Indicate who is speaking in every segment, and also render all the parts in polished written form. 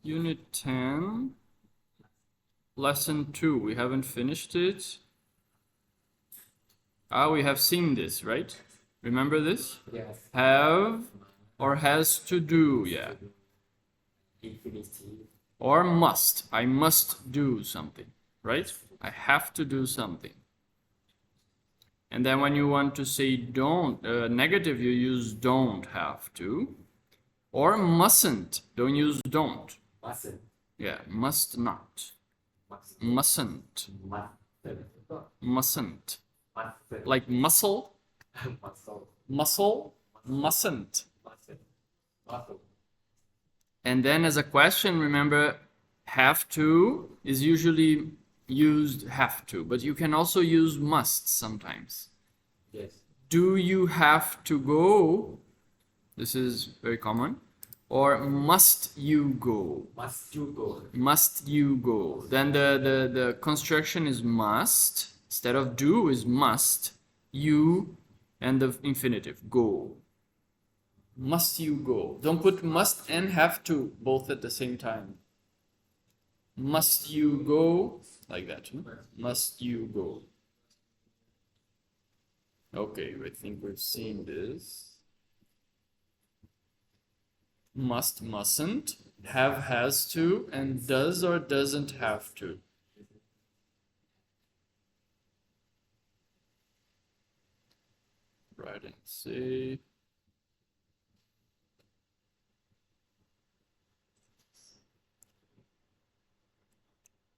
Speaker 1: Unit 10, Lesson 2. We haven't finished it. We have seen this, right? Remember this?
Speaker 2: Yes.
Speaker 1: Have or has to do, yeah.
Speaker 2: Infinitive.
Speaker 1: Or must. I must do something, right? I have to do something. And then when you want to say don't, negative, you use don't have to. Or mustn't. Don't use don't.
Speaker 2: Mustn't.
Speaker 1: Yeah, must not. Mustn't. Mustn't. Like muscle,
Speaker 2: Muscle.
Speaker 1: muscle, mustn't.
Speaker 2: Muscle.
Speaker 1: And then as a question, remember, have to is usually used have to, but you can also use must sometimes.
Speaker 2: Yes.
Speaker 1: Do you have to go? This is very common. Or must you go?
Speaker 2: Must you go?
Speaker 1: Must you go? Then the construction is must. Instead of do is must. You and the infinitive, go. Must you go? Don't put must and have to both at the same time. Must you go? Like that. No? Must you go? Okay, I think we've seen this. Must, mustn't, have, has to, and does or doesn't have to. Write and say.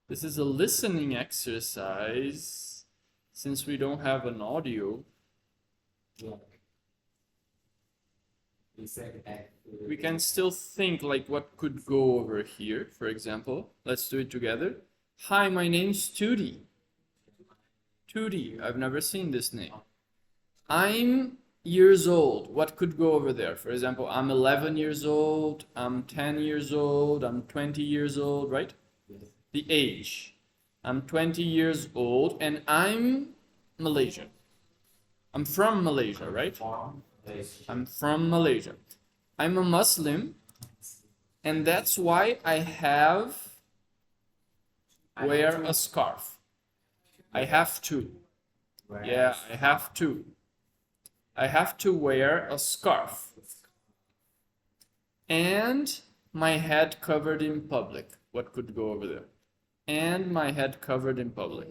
Speaker 1: This is a listening exercise. Since we don't have an audio,
Speaker 2: Yeah. We said that.
Speaker 1: we can still think like what could go over here, for example. Let's do it together. Hi, my name's Tootie. Tootie, I've never seen this name. I'm years old. What could go over there? For example, I'm 11 years old, I'm 10 years old, I'm 20 years old, right?
Speaker 2: Yes.
Speaker 1: The age. I'm 20 years old and I'm Malaysian. I'm from Malaysia, right? I'm from Malaysia. I'm a Muslim, and that's why I wear a scarf. I have to. Yeah, I have to. I have to wear a scarf. And my head covered in public. What could go over there? And my head covered in public.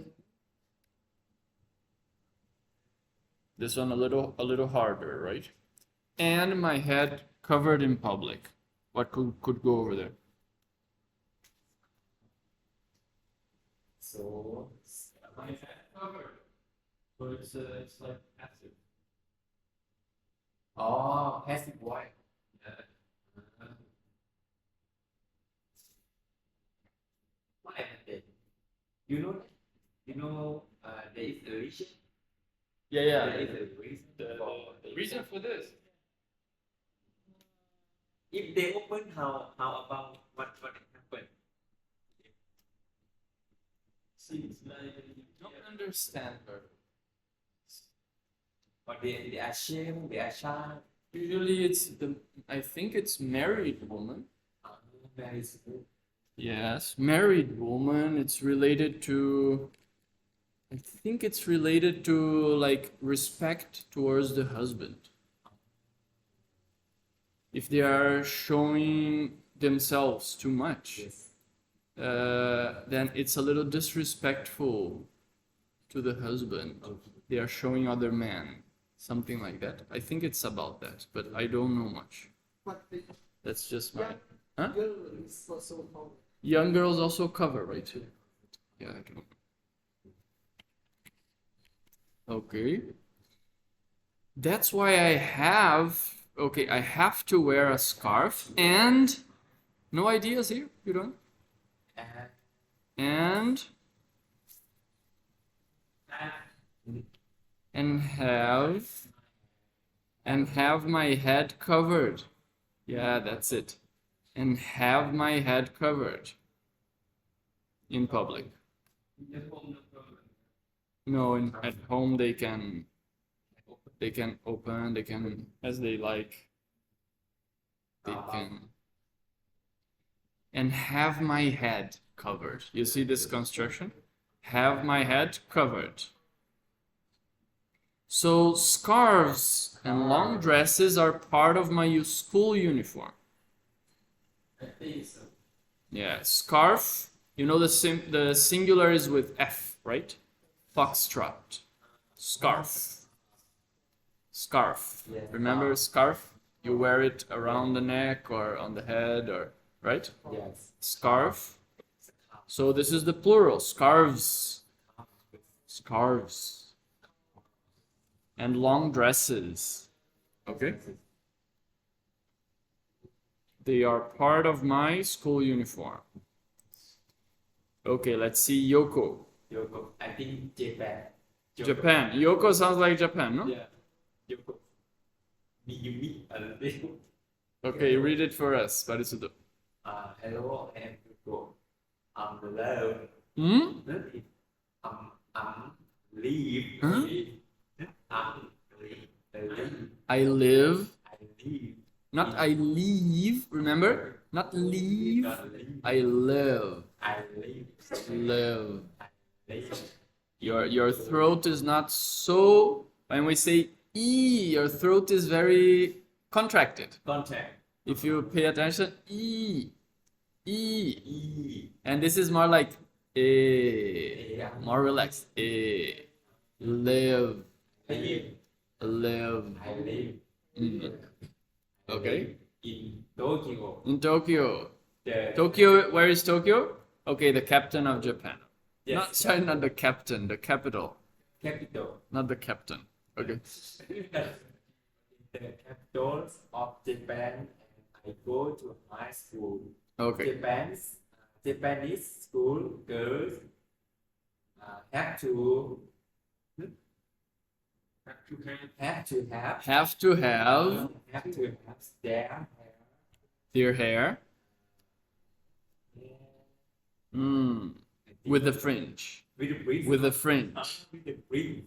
Speaker 1: This one a little harder, right? And my head covered in public. What could go over there?
Speaker 2: So
Speaker 1: My head covered. So it's like passive.
Speaker 2: oh, passive voice. What happened? You know, there is a reason.
Speaker 1: Yeah.
Speaker 2: There is a reason
Speaker 1: The reason for this.
Speaker 2: If they open, how about what happened?
Speaker 1: Seems like you don't understand her.
Speaker 2: Or they are ashamed, they are shy.
Speaker 1: Usually I think it's married woman.
Speaker 2: Very good.
Speaker 1: Yes, married woman. It's related to, I think it's related to like respect towards the husband. If they are showing themselves too much,
Speaker 2: Yes.
Speaker 1: then it's a little disrespectful to the husband. They are showing other men, something like that. I think it's about that, but I don't know much. That's just my. Huh? Young girls also cover, right? Yeah, I don't. Okay. That's why I have. Okay, I have to wear a scarf and. No ideas here? You don't? And. And have my head covered. Yeah, that's it. And have my head covered in public. No, at home they can open, they can as they like. They can. and have my head covered. You see this construction? Have my head covered. So scarves and long dresses are part of my school uniform.
Speaker 2: I think so.
Speaker 1: Yeah, scarf. You know the singular is with F, right? Foxtrot. Scarf. Scarf.
Speaker 2: Yes.
Speaker 1: Remember scarf? You wear it around the neck or on the head or right?
Speaker 2: Yes.
Speaker 1: Scarf. So this is the plural, scarves. Scarves. And long dresses. Okay? They are part of my school uniform. Okay, let's see Yoko.
Speaker 2: Yoko. I think Japan.
Speaker 1: Japan. Yoko sounds like Japan, no?
Speaker 2: Yeah. Yoko. Miyumi. A little.
Speaker 1: Okay, read it for us, Parisudo.
Speaker 2: Hello, I'm Yoko. I'm love.
Speaker 1: Hmm?
Speaker 2: Leave.
Speaker 1: Huh?
Speaker 2: Leave.
Speaker 1: I live,
Speaker 2: I leave.
Speaker 1: not I leave, remember? Not leave, I live.
Speaker 2: I leave.
Speaker 1: Live.
Speaker 2: I leave.
Speaker 1: Your throat is not so, when we say E, your throat is very contracted.
Speaker 2: Contact.
Speaker 1: If you pay attention, E, E.
Speaker 2: E.
Speaker 1: And this is more like A,
Speaker 2: Yeah.
Speaker 1: more relaxed. A, live,
Speaker 2: Live.
Speaker 1: live.
Speaker 2: I live.
Speaker 1: Mhm. Okay.
Speaker 2: In Tokyo.
Speaker 1: In Tokyo.
Speaker 2: The
Speaker 1: Tokyo, where is Tokyo? Okay, the captain of Japan.
Speaker 2: Yes.
Speaker 1: Not, sorry, not the captain, the capital,
Speaker 2: capital.
Speaker 1: not the captain. Okay.
Speaker 2: The capitals of Japan, and I go to high school.
Speaker 1: Okay.
Speaker 2: Japanese school girls have to
Speaker 1: Have to have
Speaker 2: have to have their hair
Speaker 1: their hair with the fringe.
Speaker 2: with the bridge.
Speaker 1: With the fringe.
Speaker 2: With the bridge.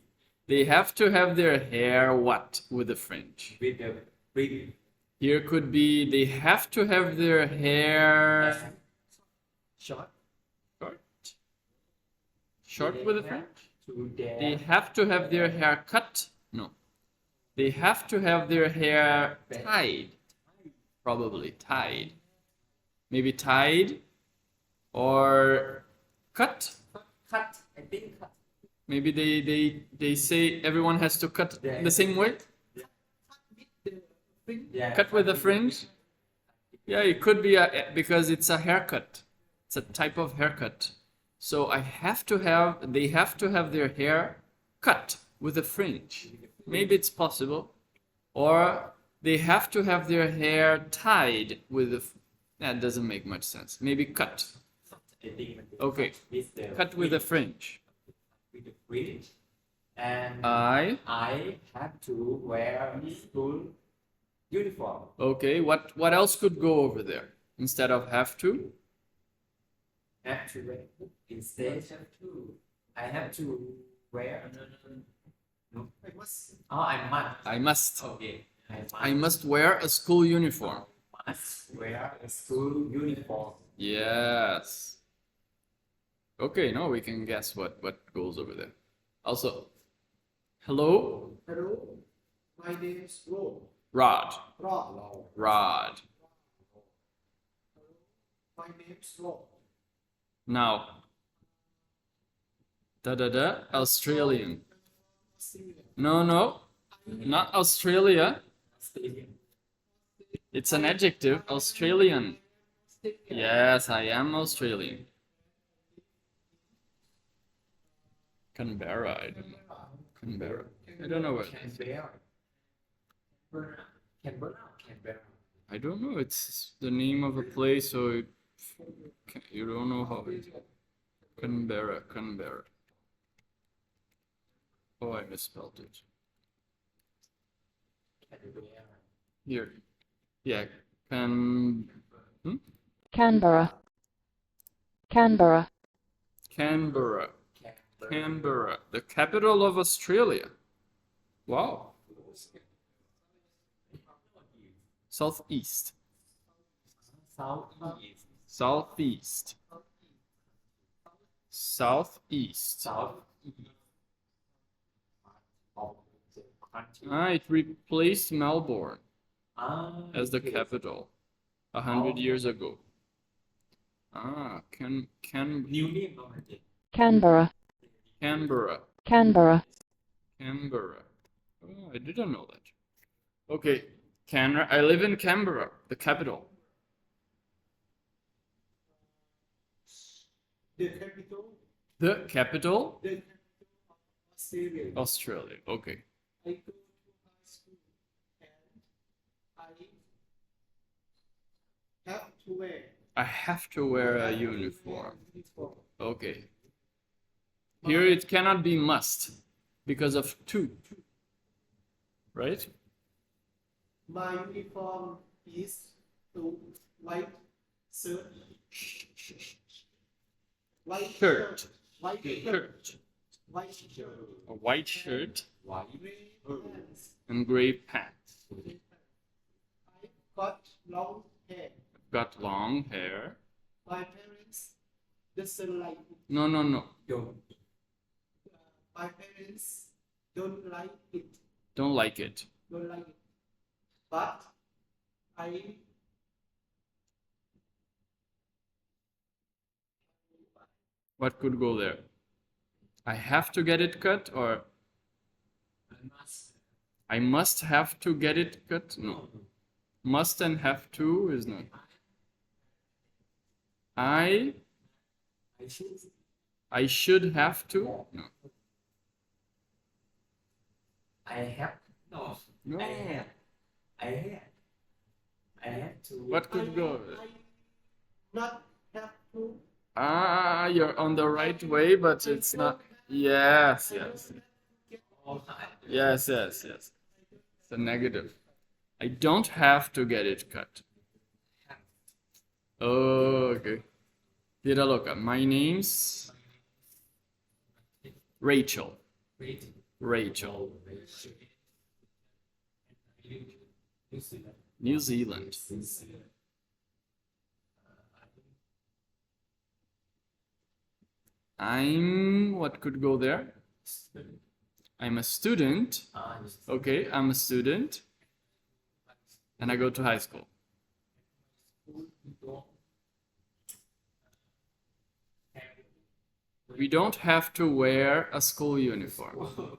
Speaker 1: They have to have their hair what? With the fringe.
Speaker 2: With the bridge.
Speaker 1: Here could be they have to have their hair
Speaker 2: Short.
Speaker 1: short. Short with the fringe?
Speaker 2: To their
Speaker 1: They have to have their hair cut? No. They have to have their hair tied. Probably tied. Maybe tied or cut.
Speaker 2: cut. I think cut.
Speaker 1: Maybe they say everyone has to cut the same way.
Speaker 2: Yeah.
Speaker 1: Cut with a fringe. Yeah, it could be because it's a haircut. It's a type of haircut. So they have to have their hair cut with a fringe. Maybe it's possible. Or they have to have their hair tied with a, that doesn't make much sense. Maybe cut.
Speaker 2: I think
Speaker 1: Okay.
Speaker 2: with the
Speaker 1: Cut with a fringe.
Speaker 2: with the bridge. And
Speaker 1: I
Speaker 2: have to wear school uniform.
Speaker 1: okay, what else could go over there instead of have to?
Speaker 2: Have to wear instead have to. I have to wear. No. Oh, I must.
Speaker 1: I must.
Speaker 2: Okay.
Speaker 1: I must wear a school uniform.
Speaker 2: must wear a school uniform.
Speaker 1: Yes. Okay, now we can guess what goes over there. Also, hello,
Speaker 3: Hello, my name is
Speaker 1: Rod.
Speaker 3: Rod.
Speaker 1: Rod.
Speaker 3: My name is Rod.
Speaker 1: Now, Australian. No, not Australia. It's an adjective, Australian. Yes, I am Australian. Canberra, I don't know. Canberra. I don't know what.
Speaker 2: Canberra.
Speaker 1: I don't know. It's the name of a place, so you don't know how it. Canberra. Oh, I misspelled it. Here. Yeah.
Speaker 4: Canberra. Canberra.
Speaker 1: Canberra. Canberra, the capital of Australia. Wow. Southeast.
Speaker 2: Southeast.
Speaker 1: Southeast. Southeast.
Speaker 2: South east of the country.
Speaker 1: It replaced Melbourne as the
Speaker 2: okay.
Speaker 1: capital 100 years ago. Can
Speaker 2: New name already.
Speaker 4: Canberra,
Speaker 1: Canberra.
Speaker 4: Canberra,
Speaker 1: Canberra. Oh, I didn't know that. Okay, I live in Canberra, the capital.
Speaker 3: The capital.
Speaker 1: The capital?
Speaker 3: The capital of Australia.
Speaker 1: Australia. Okay.
Speaker 3: I go to high school and I have to wear.
Speaker 1: I have to wear a uniform.
Speaker 3: Uniform.
Speaker 1: Okay. Here it cannot be must because of to. Right?
Speaker 3: My uniform is to white shirt. White
Speaker 1: Shirt.
Speaker 3: White shirt.
Speaker 1: Shirt.
Speaker 3: White shirt.
Speaker 1: A white shirt
Speaker 2: White.
Speaker 3: Gray pants.
Speaker 1: and gray pants.
Speaker 3: I got long hair.
Speaker 1: Got long hair.
Speaker 3: My parents doesn't like it.
Speaker 1: No, no, no.
Speaker 2: Don't.
Speaker 3: My parents don't like it.
Speaker 1: Don't like it.
Speaker 3: Don't like it. But I
Speaker 1: What could go there? I have to get it cut or
Speaker 2: I must.
Speaker 1: I must have to get it cut? No. Must and have to is not. I
Speaker 2: I should.
Speaker 1: I should have to? No.
Speaker 2: I have. No.
Speaker 1: No.
Speaker 2: I have. I have. I have to.
Speaker 1: What could go?
Speaker 3: I not have to.
Speaker 1: You're on the right way, but it's not. Yes, yes.
Speaker 2: Oh,
Speaker 1: Yes, yes, yes. It's a negative. I don't have to get it cut. Okay. Tira louca. My name's Rachel.
Speaker 2: Wait.
Speaker 1: Rachel.
Speaker 2: New Zealand.
Speaker 1: New Zealand. What could go there? I'm a student. Okay, I'm a student. And I go to high school. We don't have to wear a school uniform.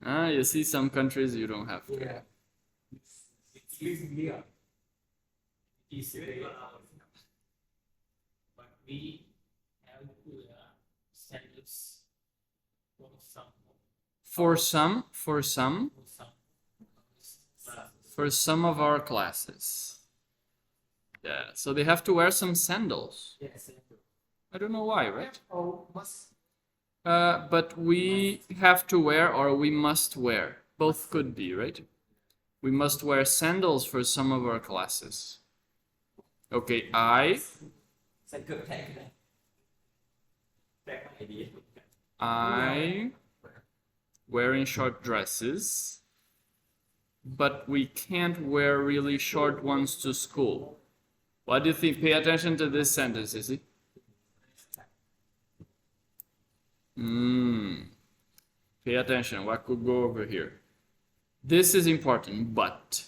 Speaker 1: You see, some countries you don't have to.
Speaker 2: Yeah. It's living here. It's but we have to wear sandals for some
Speaker 1: For some of our classes. Yeah, so they have to wear some sandals.
Speaker 2: yes.
Speaker 1: I don't know why, right?
Speaker 3: Oh, must.
Speaker 1: But we have to wear or we must wear. Both could be, right? We must wear sandals for some of our classes. Okay, I wearing short dresses, but we can't wear really short ones to school. What do you think? Pay attention to this sentence, Sissy. Pay attention. What could go over here? This is important, but.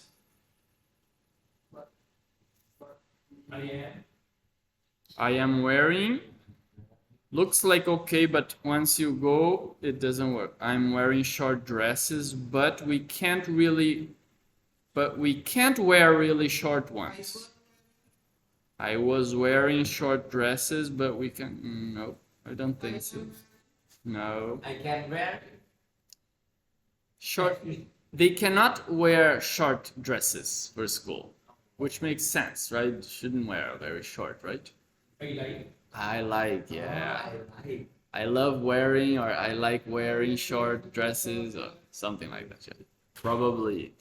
Speaker 1: I am wearing. Looks like okay, but once you go, it doesn't work. I'm wearing short dresses, but we can't wear really short ones. I was wearing short dresses, but we can. No, I don't think so. No.
Speaker 2: I can wear
Speaker 1: Short. They cannot wear short dresses for school, which makes sense, right? Shouldn't wear very short, right? Yeah. I love wearing or I like wearing short dresses or something like that. Yeah. Probably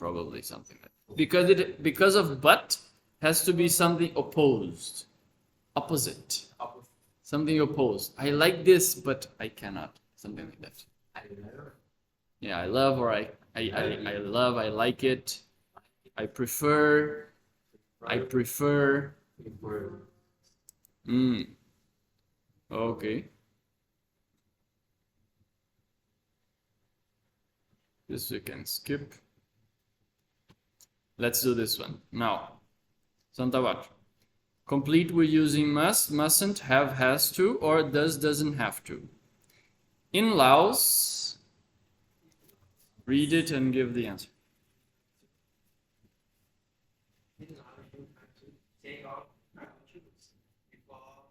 Speaker 1: something like that. Because of but has to be something opposite. Something opposed. I like this, but I cannot. Something like that. Yeah, I love or I love, I like it. I prefer. Mm. Okay. This we can skip. Let's do this one. Now, Santavat. Complete we're using must, mustn't, have, has to, or does, doesn't have to. In Laos, read it and give the answer.
Speaker 3: In Laos, you have to take off your shoes before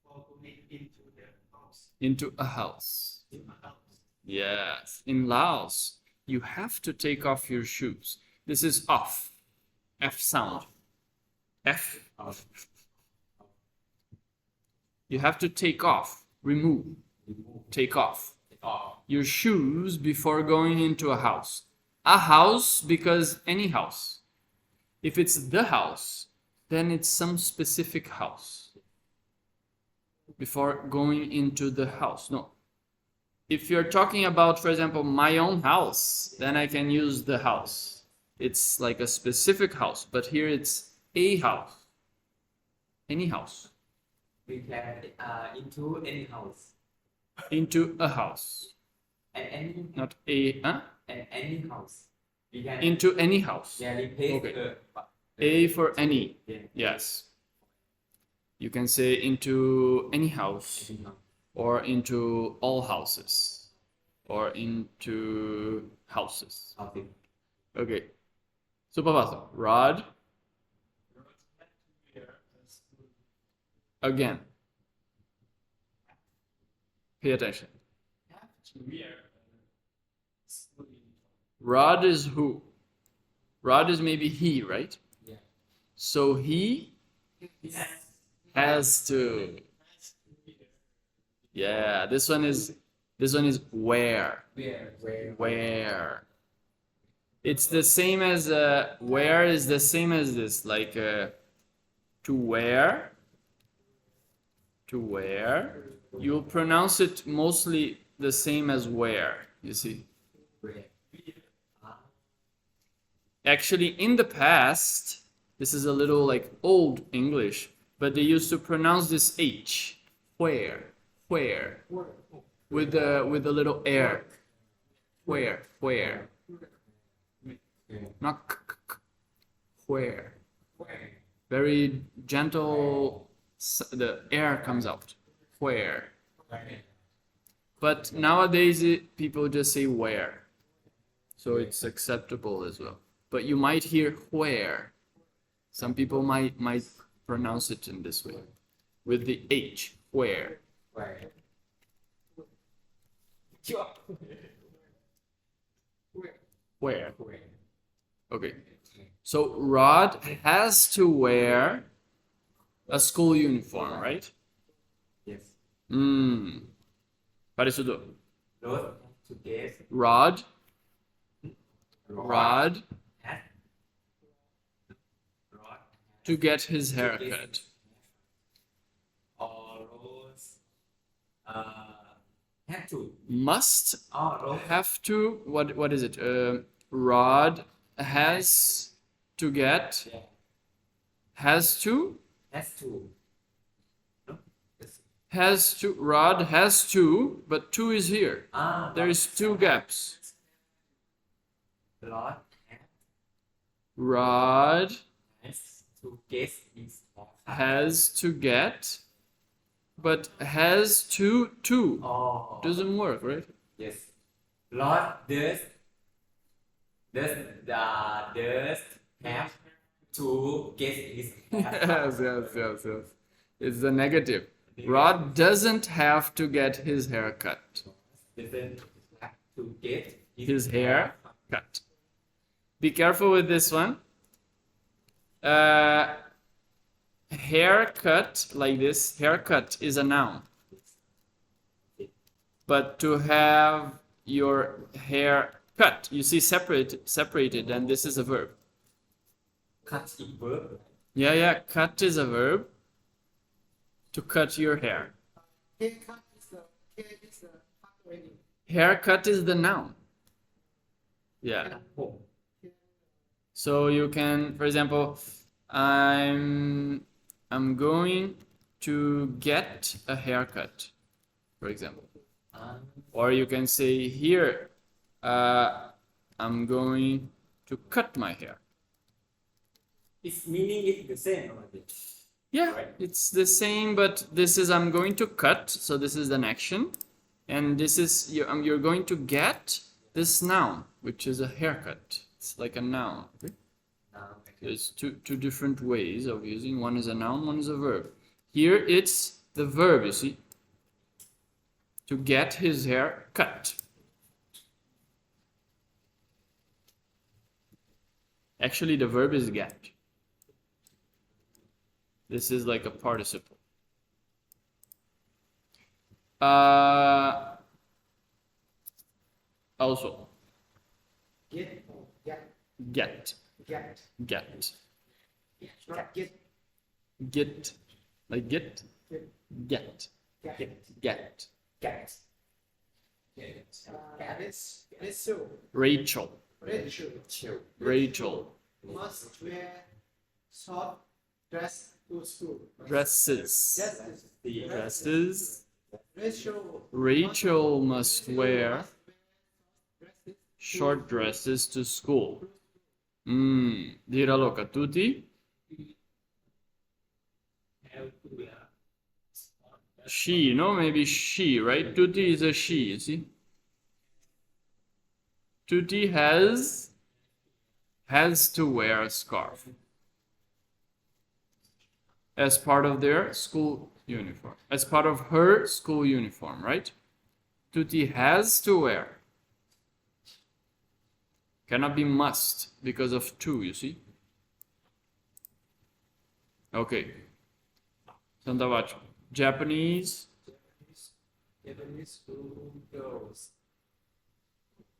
Speaker 3: going into the house.
Speaker 1: Into a house.
Speaker 3: In a house.
Speaker 1: Yes. In Laos, you have to take off your shoes. This is off. F sound. F. You have to take off, remove, take off your shoes before going into a house. A house because any house. If it's the house, then it's some specific house. Before going into the house. No. If you're talking about, for example, my own house, then I can use the house. It's like a specific house, but here it's a house. Any house.
Speaker 2: We can into any house.
Speaker 1: Into a house.
Speaker 2: And any
Speaker 1: Not a, huh?
Speaker 2: and any house. We can
Speaker 1: Into any house.
Speaker 2: yeah, replace
Speaker 1: Okay. A for any. Yes. You can say into any house, or into all houses, or into houses.
Speaker 2: Okay.
Speaker 1: Okay. Supavato. Rod. Again. Pay attention. Rod is who? Rod is maybe he, right?
Speaker 2: Yeah.
Speaker 1: So he has to. Yeah, this one is where. Where. It's the same as where is the same as this, like to wear. To wear. You'll pronounce it mostly the same as where, you see.
Speaker 2: Where?
Speaker 1: Actually, in the past, this is a little like old English, but they used to pronounce this H, where, with a little air, where, not where. Very gentle, the air comes out, where. But nowadays, people just say where, so it's acceptable as well. But you might hear where. Some people might pronounce it in this way, with the H, where.
Speaker 2: Where?
Speaker 1: Where. Okay. So Rod has to wear a school uniform, right?
Speaker 2: Yes.
Speaker 1: Parecido.
Speaker 2: Rod to get
Speaker 1: Rod
Speaker 2: hat. Rod
Speaker 1: to get his haircut.
Speaker 2: or Rose have to.
Speaker 1: Must
Speaker 2: Rose
Speaker 1: have to. What is it? Rod has to get.
Speaker 2: yeah.
Speaker 1: Has to.
Speaker 2: Has to. No? Yes.
Speaker 1: Has to. Rod has to. But two is here. There is two gaps.
Speaker 2: Rod
Speaker 1: Rod
Speaker 2: has to get his haircut.
Speaker 1: has to get. But has to two.
Speaker 2: Oh.
Speaker 1: Doesn't work, right?
Speaker 2: Yes. Rod does have to get his haircut.
Speaker 1: yes. It's the negative. Rod doesn't have to get his hair cut.
Speaker 2: Doesn't have to get
Speaker 1: His hair cut. Be careful with this one. Haircut, like this, haircut is a noun. But to have your hair cut, you see separated, and this is a verb.
Speaker 2: Cut is verb.
Speaker 1: Yeah, cut is a verb. To cut your hair.
Speaker 3: Haircut is the already.
Speaker 1: Haircut is the noun. Yeah. So you can, for example, I'm I'm going to get a haircut, for example. Or you can say here, I'm going to cut my hair.
Speaker 2: It's meaning it the same already.
Speaker 1: Yeah,
Speaker 2: Right.
Speaker 1: it's the same, but this is I'm going to cut, so this is an action, and this is you're going to get this noun, which is a haircut. It's like a noun. Okay? There's two different ways of using. One is a noun, one is a verb. Here it's the verb, you see. To get his hair cut. Actually, the verb is get. This is like a participle. Also,
Speaker 3: Get or get.
Speaker 1: get,
Speaker 3: Get.
Speaker 1: get,
Speaker 3: Not get.
Speaker 1: get, like get, get,
Speaker 3: Get.
Speaker 1: get.
Speaker 3: Get. Rachel.
Speaker 1: Rachel,
Speaker 3: Rachel.
Speaker 1: Rachel,
Speaker 3: Must wear short dress to school.
Speaker 1: dresses, dresses.
Speaker 3: Rachel.
Speaker 1: Rachel must wear
Speaker 3: dresses.
Speaker 1: short dresses to school. Diralo a tutti. She, no, maybe she, right? Tutti is a she, you see? Tutti has to wear a scarf as part of their school uniform, as part of her school uniform, right? Tutti has to wear. Cannot be must because of to, you see? Okay. Santavacho. Japanese.
Speaker 2: Japanese school girls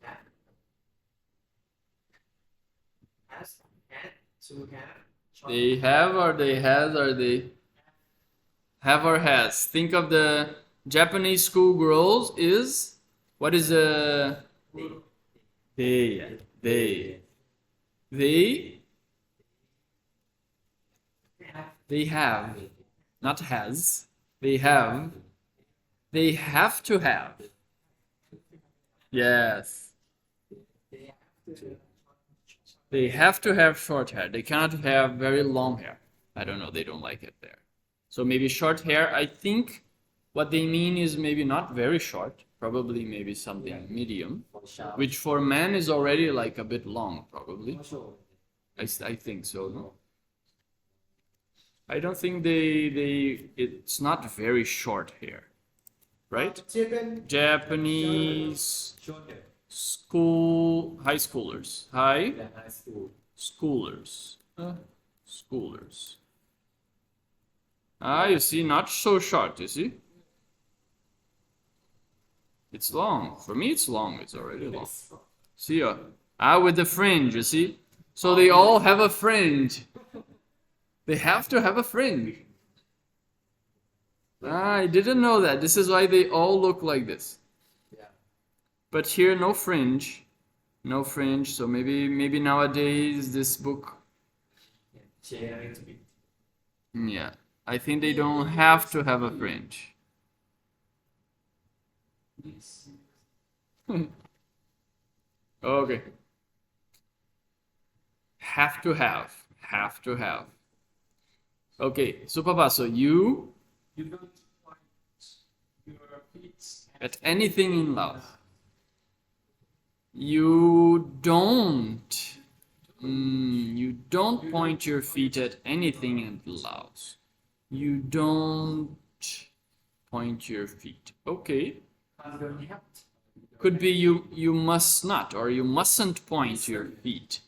Speaker 2: had to have short
Speaker 1: They have or they has or they have or has. Think of the Japanese schoolgirls is what is they have not has they have to have. Yes, they have to have short hair. They cannot have very long hair. I don't know, they don't like it there. So maybe short hair. I think what they mean is maybe not very short, probably maybe something medium, which for men is already like a bit long, probably. I think so, no? I don't think it's not very short hair, right? Japanese
Speaker 2: shorter
Speaker 1: high schoolers, high
Speaker 2: than high school.
Speaker 1: schoolers, schoolers. You see, not so short, you see? It's long. For me, it's long. It's already long. See, with the fringe, you see? So they all have a fringe. They have to have a fringe. I didn't know that. This is why they all look like this.
Speaker 2: Yeah.
Speaker 1: But here, no fringe. No fringe. So maybe nowadays this book.
Speaker 2: Chair to be
Speaker 1: Yeah. I think they don't have to have a fringe. Okay. Have to have. Have to have. Okay, so Papa, so you
Speaker 3: don't point your feet
Speaker 1: at anything in Laos. You don't. You don't point your feet at anything in Laos. You don't point your feet. Okay. Could be you must not or you mustn't point your feet.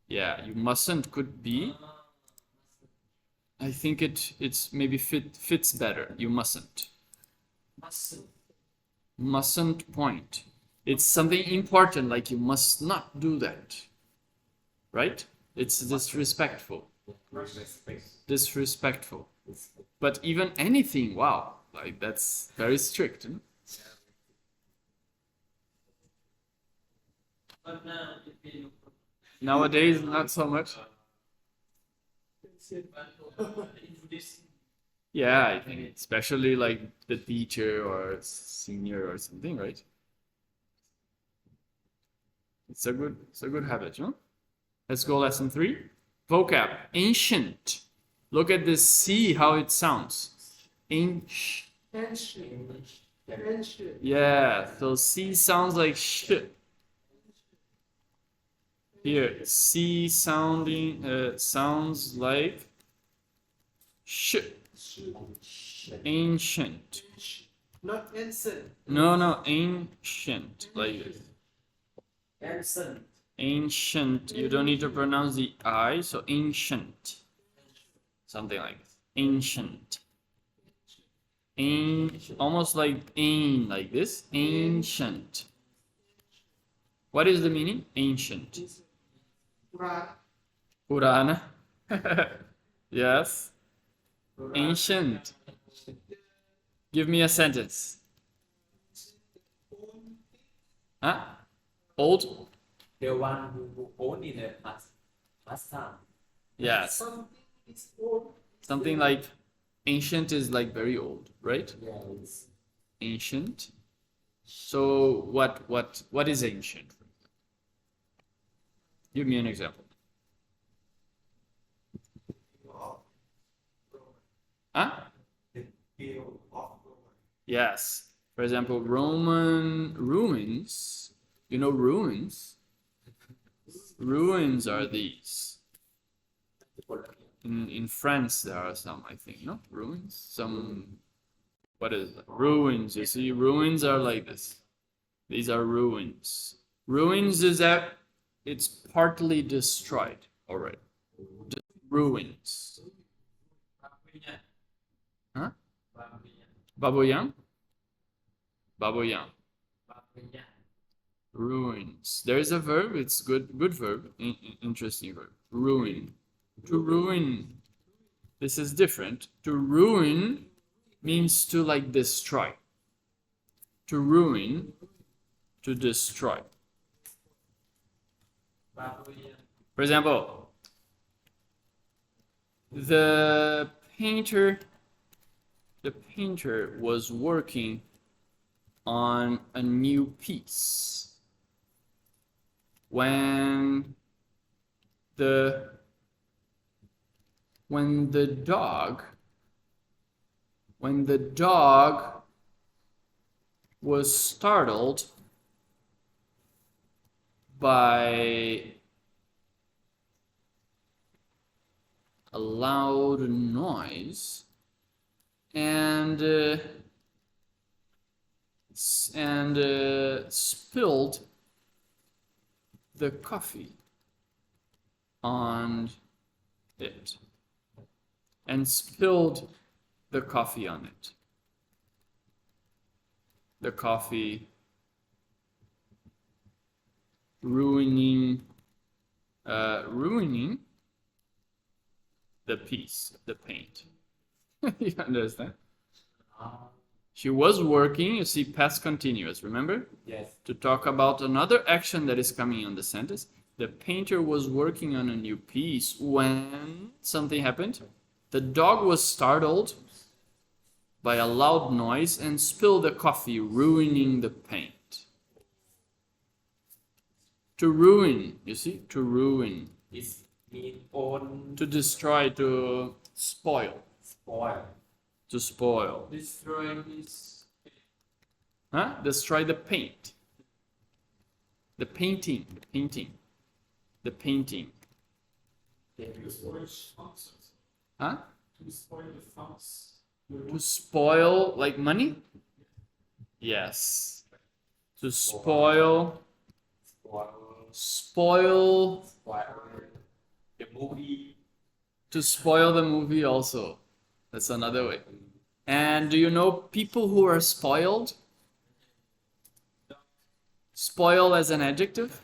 Speaker 1: Yeah, you mustn't could be. I think it's maybe fits better. You mustn't. Mustn't point. It's something important, like you must not do that. Right? It's disrespectful. Disrespectful. But even anything, wow, like that's very strict. Huh?
Speaker 3: But now, if you
Speaker 1: Nowadays, not so much. Yeah, I think especially like the teacher or senior or something, right? It's a good habit, you know? Let's go lesson 3. Vocab. Ancient. Look at this C, how it sounds. Ancient. Yeah, so C sounds like sh. Here, C sounds like sh. Ancient.
Speaker 3: Not ancient.
Speaker 1: No, ancient. Like this.
Speaker 2: Anson.
Speaker 1: Ancient. You don't need to pronounce the I, so ancient. Something like this. Ancient. Almost like ain, like this. Ancient. What is the meaning? Ancient. Purana. Yes. Ancient. Give me a sentence. Huh? Old?
Speaker 2: The one who owned in the past time.
Speaker 1: Yes.
Speaker 3: Something is old.
Speaker 1: Something like ancient is like very old, right?
Speaker 2: Yeah, it's
Speaker 1: Ancient. So what is ancient? Give me an example. Huh? Yes. For example, Roman ruins. You know ruins? Ruins are these. In France there are some, I think, no? Ruins? Some, what is it? Ruins, you see, ruins are like this. These are ruins. Ruins is that it's partly destroyed already. Ruins. Huh? Baboyan? Baboyan. Ruins. There's a verb, it's good verb, interesting verb. Ruin. To ruin. This is different. To ruin means to like destroy. To ruin, to destroy. For example, the painter was working on a new piece when the dog was startled by a loud noise and spilled the coffee on it. And spilled the coffee on it. The coffee ruining the piece, the paint. You understand? She was working, you see, past continuous, remember?
Speaker 2: yes.
Speaker 1: To talk about another action that is coming on the sentence. The painter was working on a new piece when something happened. The dog was startled by a loud noise and spilled the coffee, ruining the paint. To ruin, you see? To ruin.
Speaker 2: It's mean own
Speaker 1: To destroy, to spoil.
Speaker 2: spoil.
Speaker 1: To spoil.
Speaker 3: Destroy this.
Speaker 1: Huh? Destroy the paint. The painting. The painting. The painting.
Speaker 3: To spoil fonts.
Speaker 1: Huh?
Speaker 3: To spoil the fonts.
Speaker 1: To spoil, like money? Yes. To spoil. Spoil.
Speaker 2: The movie.
Speaker 1: To spoil the movie also. That's another way. And do you know people who are spoiled? Spoil as an adjective?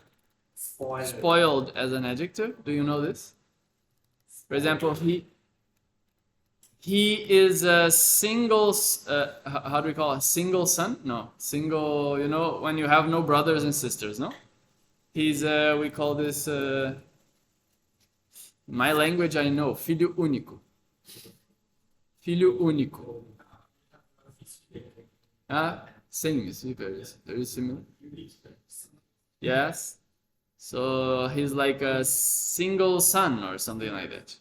Speaker 2: Spoil.
Speaker 1: Spoiled as an adjective. Do you know this? For example, he is a single, how do we call it? Single son? No, single, you know, when you have no brothers and sisters, no? He's, we call this, My language I know, filho único. Filho único. Ah, same, is very similar. Yes. So he's like a single son or something like that.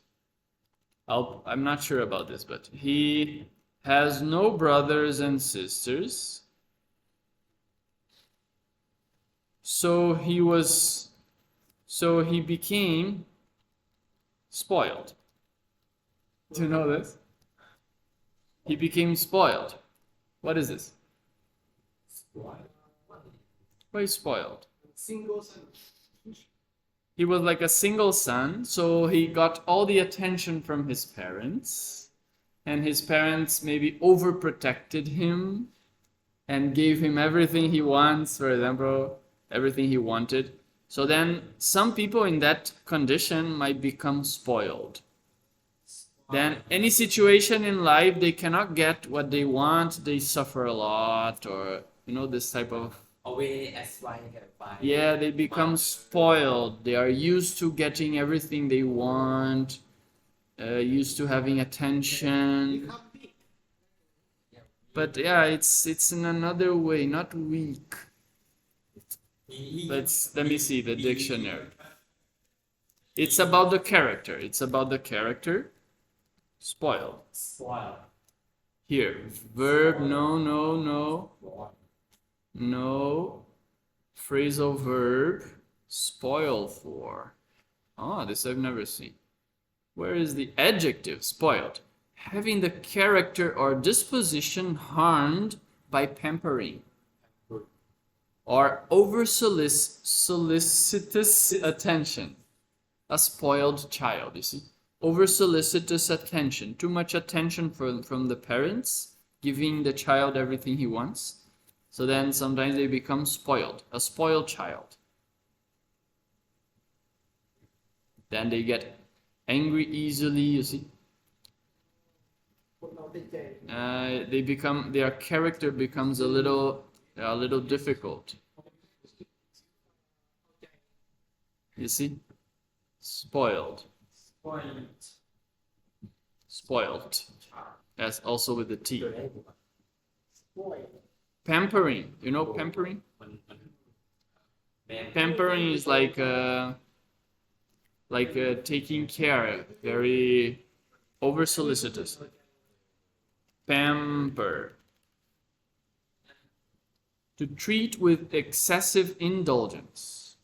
Speaker 1: I'm not sure about this, but he has no brothers and sisters. So he became spoiled. Do you know this? He became spoiled. What is this? Why is spoiled?
Speaker 3: Single son.
Speaker 1: He was like a single son, so he got all the attention from his parents, and his parents maybe overprotected him and gave him everything he wants, for example, everything he wanted. So then some people in that condition might become spoiled. Then any situation in life they cannot get what they want, they suffer a lot, or this type of
Speaker 2: Always as why by.
Speaker 1: yeah, they become spoiled. They are used to getting everything they want, used to having attention.
Speaker 3: Become big.
Speaker 1: But yeah, it's in another way, not weak. Let me see the dictionary. It's about the character. It's about the character. Spoiled.
Speaker 2: Spoil.
Speaker 1: Here, verb, no. Phrasal verb, spoil for. Oh, this I've never seen. Where is the adjective? Spoiled. Having the character or disposition harmed by pampering or over solicitous attention. A spoiled child, you see. Over solicitous attention. Too much attention from the parents, giving the child everything he wants. So then sometimes they become spoiled, a spoiled child. Then they get angry easily, you see. Their character becomes a little difficult. You see? Spoiled. Spoiled. As also with the T. Pampering. You know pampering? Pampering is like taking care, very over solicitous. Pamper. To treat with excessive indulgence.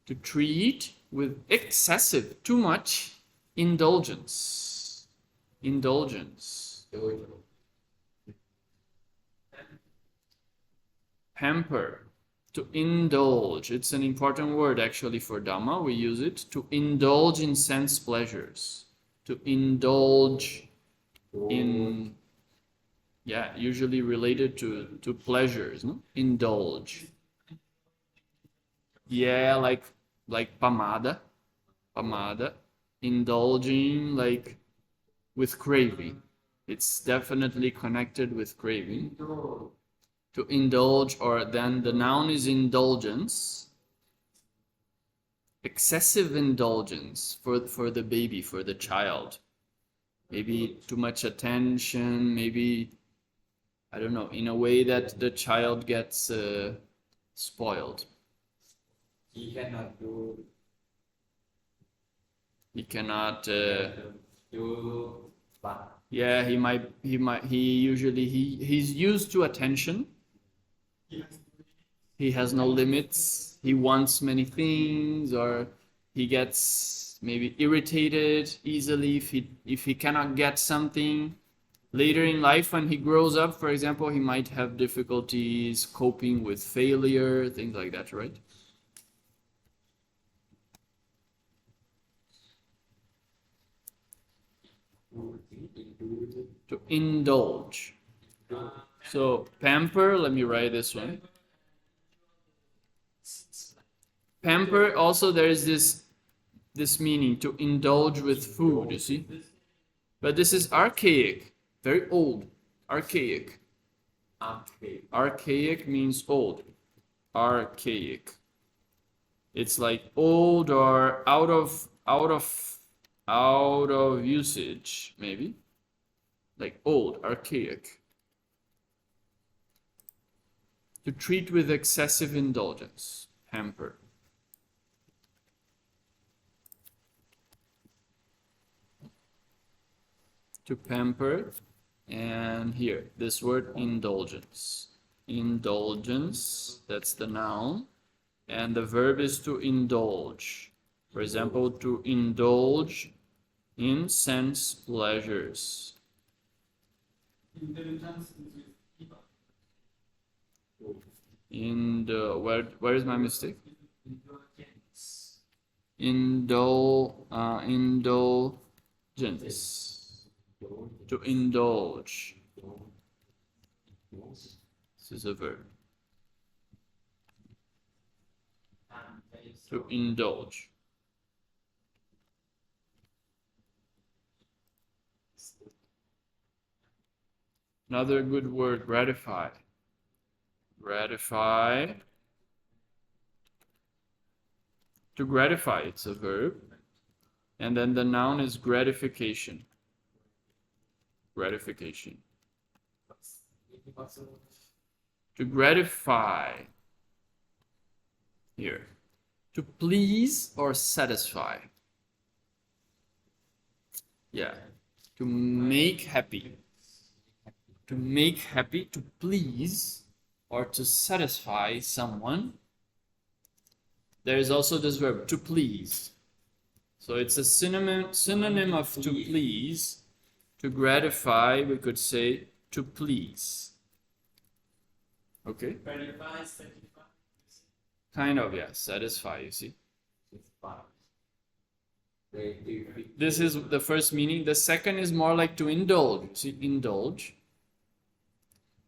Speaker 1: To treat with excessive, too much indulgence. Indulgence. Pamper. To indulge. It's an important word actually for Dhamma. We use it to indulge in sense pleasures. To indulge in, usually related to pleasures, no? Indulge. Yeah, like pamada. Indulging like with craving. It's definitely connected with craving. To indulge, or then the noun is indulgence. Excessive indulgence for the baby, for the child. Maybe too much attention, maybe, I don't know, in a way that the child gets spoiled.
Speaker 2: He cannot do.
Speaker 1: He cannot.
Speaker 2: Do. But
Speaker 1: Yeah, he's used to attention. He has no limits. He wants many things, or he gets maybe irritated easily if he cannot get something. Later in life, when he grows up, for example, he might have difficulties coping with failure, things like that, right? To indulge. So pamper, let me write this one. Pamper, also there is this meaning, to indulge with food, you see? But this is archaic, very old, archaic. Archaic means old. Archaic. It's like old or out of out of usage, maybe. Like old, archaic. To treat with excessive indulgence, pamper. To pamper, and here, this word indulgence. Indulgence, that's the noun, and the verb is to indulge. For example, to indulge in sense pleasures.
Speaker 3: Intelligence is with Eva.
Speaker 1: In the where is my mistake?
Speaker 3: Indulgence.
Speaker 1: Indulgence. To indulge. This is a verb. To indulge. Another good word, gratify. Gratify. To gratify, it's a verb. And then the noun is gratification. Gratification. To gratify. Here. To please or satisfy. Yeah. To make happy. To make happy, to please, or to satisfy someone. There is also this verb, to please. So it's a synonym of to please. To gratify, we could say to please. Okay?
Speaker 3: Verify, certify.
Speaker 1: Kind of, yeah. Satisfy, you see. This is the first meaning. The second is more like to indulge. See, indulge.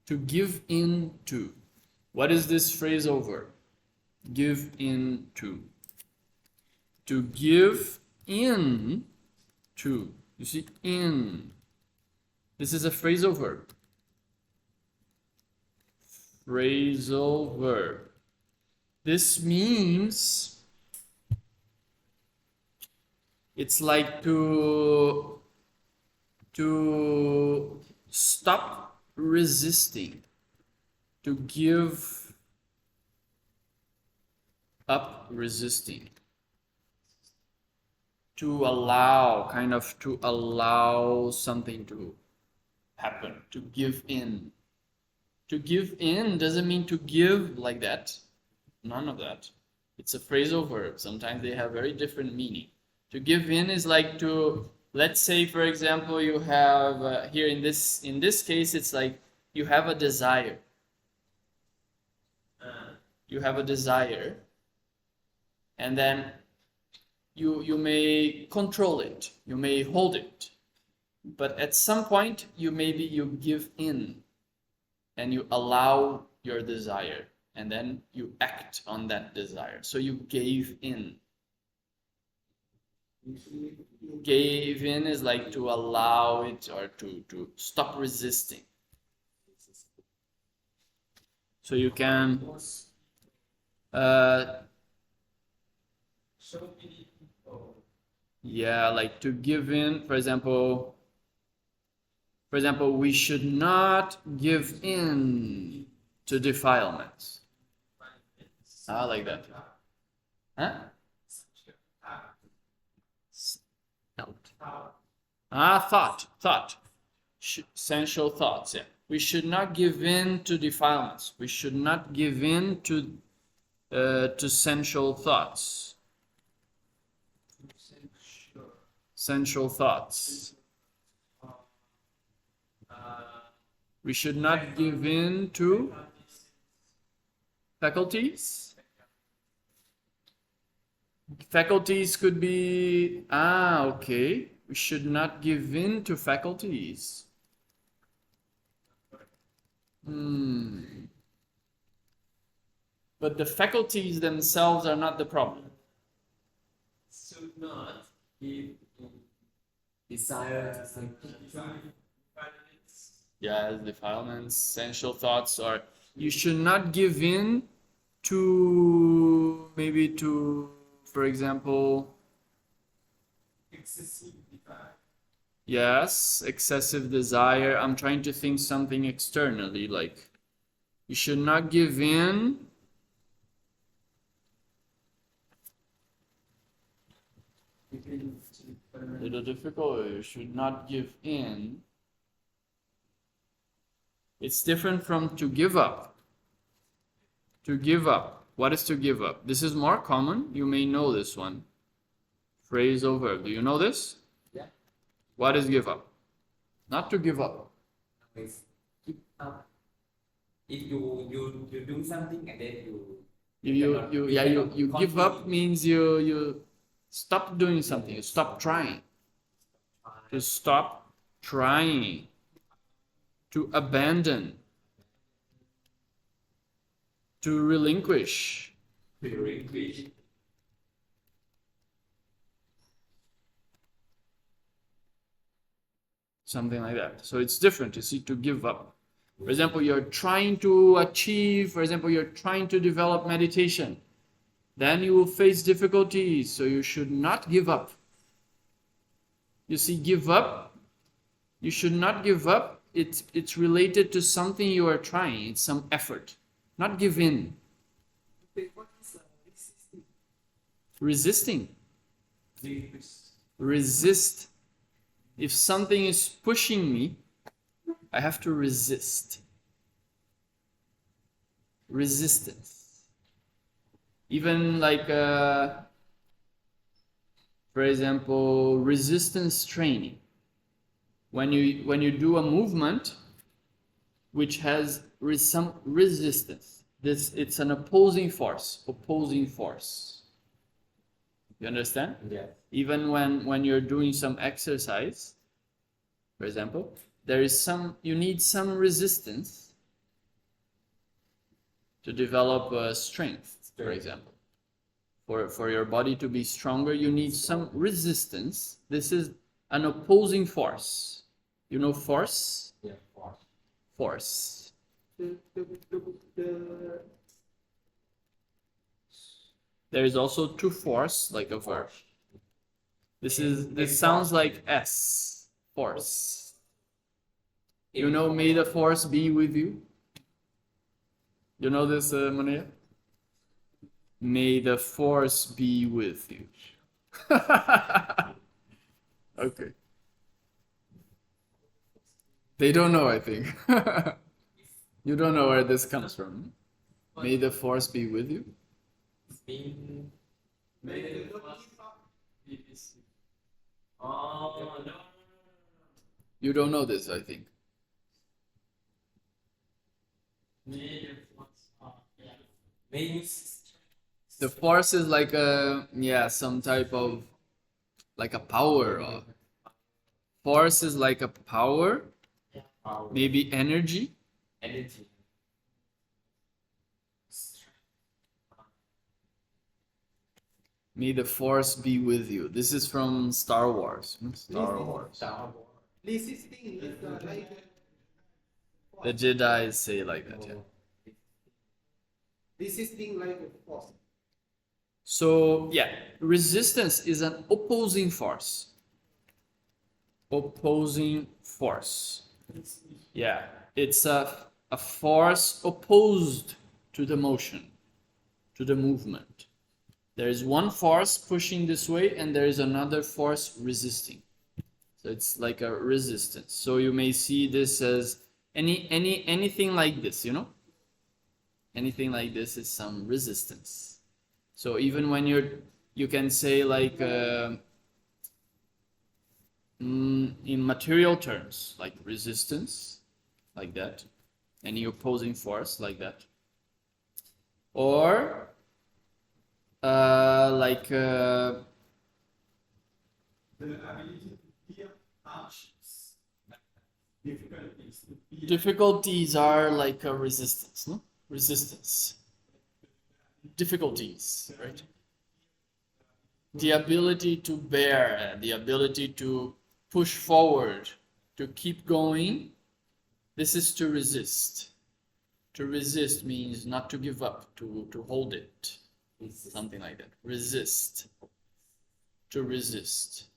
Speaker 1: To give in to. What is this phrasal verb? Give in to. To give in to. You see, in. This is a phrasal verb. Phrasal verb. This means it's like to stop resisting, to give up resisting, to allow, kind of to allow something to happen, to give in. To give in doesn't mean to give like that. None of that. It's a phrasal verb. Sometimes they have very different meaning. To give in is like to, let's say, for example, you have here in this case, it's like you have a desire. You have a desire, and then you may control it. You may hold it, but at some point you give in, and you allow your desire, and then you act on that desire. So you gave in. Gave in is like to allow it or to stop resisting. So you can yeah, like to give in, for example, we should not give in to defilements. Like that. Huh? Thought. Sensual thoughts, yeah. We should not give in to defilements. We should not give in to sensual thoughts. Sensual thoughts. We should not give in to faculties. Faculties could be, okay. We should not give in to faculties. But the faculties themselves are not the problem.
Speaker 2: Should not give desire to something.
Speaker 1: Yes, defilements, sensual thoughts, or you should not give in to, maybe to, for example,
Speaker 3: excessive desire.
Speaker 1: Yes, excessive desire. I'm trying to think something externally, like you should not give in. A little difficult. You should not give in. It's different from to give up. To give up. What is to give up? This is more common. You may know this one. Phrasal verb. Do you know this?
Speaker 2: Yeah.
Speaker 1: What is give up? Not to give up.
Speaker 2: Always keep up. If you do something and then
Speaker 1: You give up means you stop doing something. You stop trying. To stop trying. To abandon. To relinquish. Something like that. So it's different, you see, to give up. For example, you're trying to achieve, for example, you're trying to develop meditation. Then you will face difficulties, so you should not give up. You see, give up, you should not give up. It's related to something you are trying. It's some effort. Not give in.
Speaker 3: Okay, what is resisting?
Speaker 1: Resist. If something is pushing me, I have to resist. Resistance. Even like, for example, resistance training. When you do a movement which has some resistance, it's an opposing force. Opposing force. You understand?
Speaker 2: Yeah.
Speaker 1: Even when you're doing some exercise, for example, you need some resistance to develop strength, for example. For your body to be stronger, you need some resistance. This is an opposing force. You know force?
Speaker 2: Yeah. Force.
Speaker 1: Force. There is also to force, like a verb. This sounds like S. Force. You know, may the force be with you. You know this, Monia? May the force be with you. Okay. They don't know, I think. You don't know where this comes from. May the force be with you.
Speaker 2: Mean.
Speaker 3: Oh, no.
Speaker 1: You don't know this, I think.
Speaker 2: Means.
Speaker 1: The force is like some type of, like a power. Or force is like a power,
Speaker 2: Power.
Speaker 1: maybe energy.
Speaker 2: Energy.
Speaker 1: May the force be with you. This is from Star Wars. Star Wars.
Speaker 3: Resisting is like
Speaker 1: The Jedi say like that, yeah.
Speaker 3: resisting like a force.
Speaker 1: So, yeah, resistance is an opposing force. Opposing force. Yeah, it's a force opposed to the motion, to the movement. There is one force pushing this way and there is another force resisting. So it's like a resistance. So you may see this as anything like this, you know? Anything like this is some resistance. So even when you can say like in material terms, like resistance, like that, any opposing force, like that, or
Speaker 3: The ability to hear hardships, difficulties to hear.
Speaker 1: difficulties are like a resistance, no? Resistance. Difficulties, right? The ability to bear, the ability to push forward, to keep going, this is to resist. To resist means not to give up, to hold it. Something like that. Resist. To resist.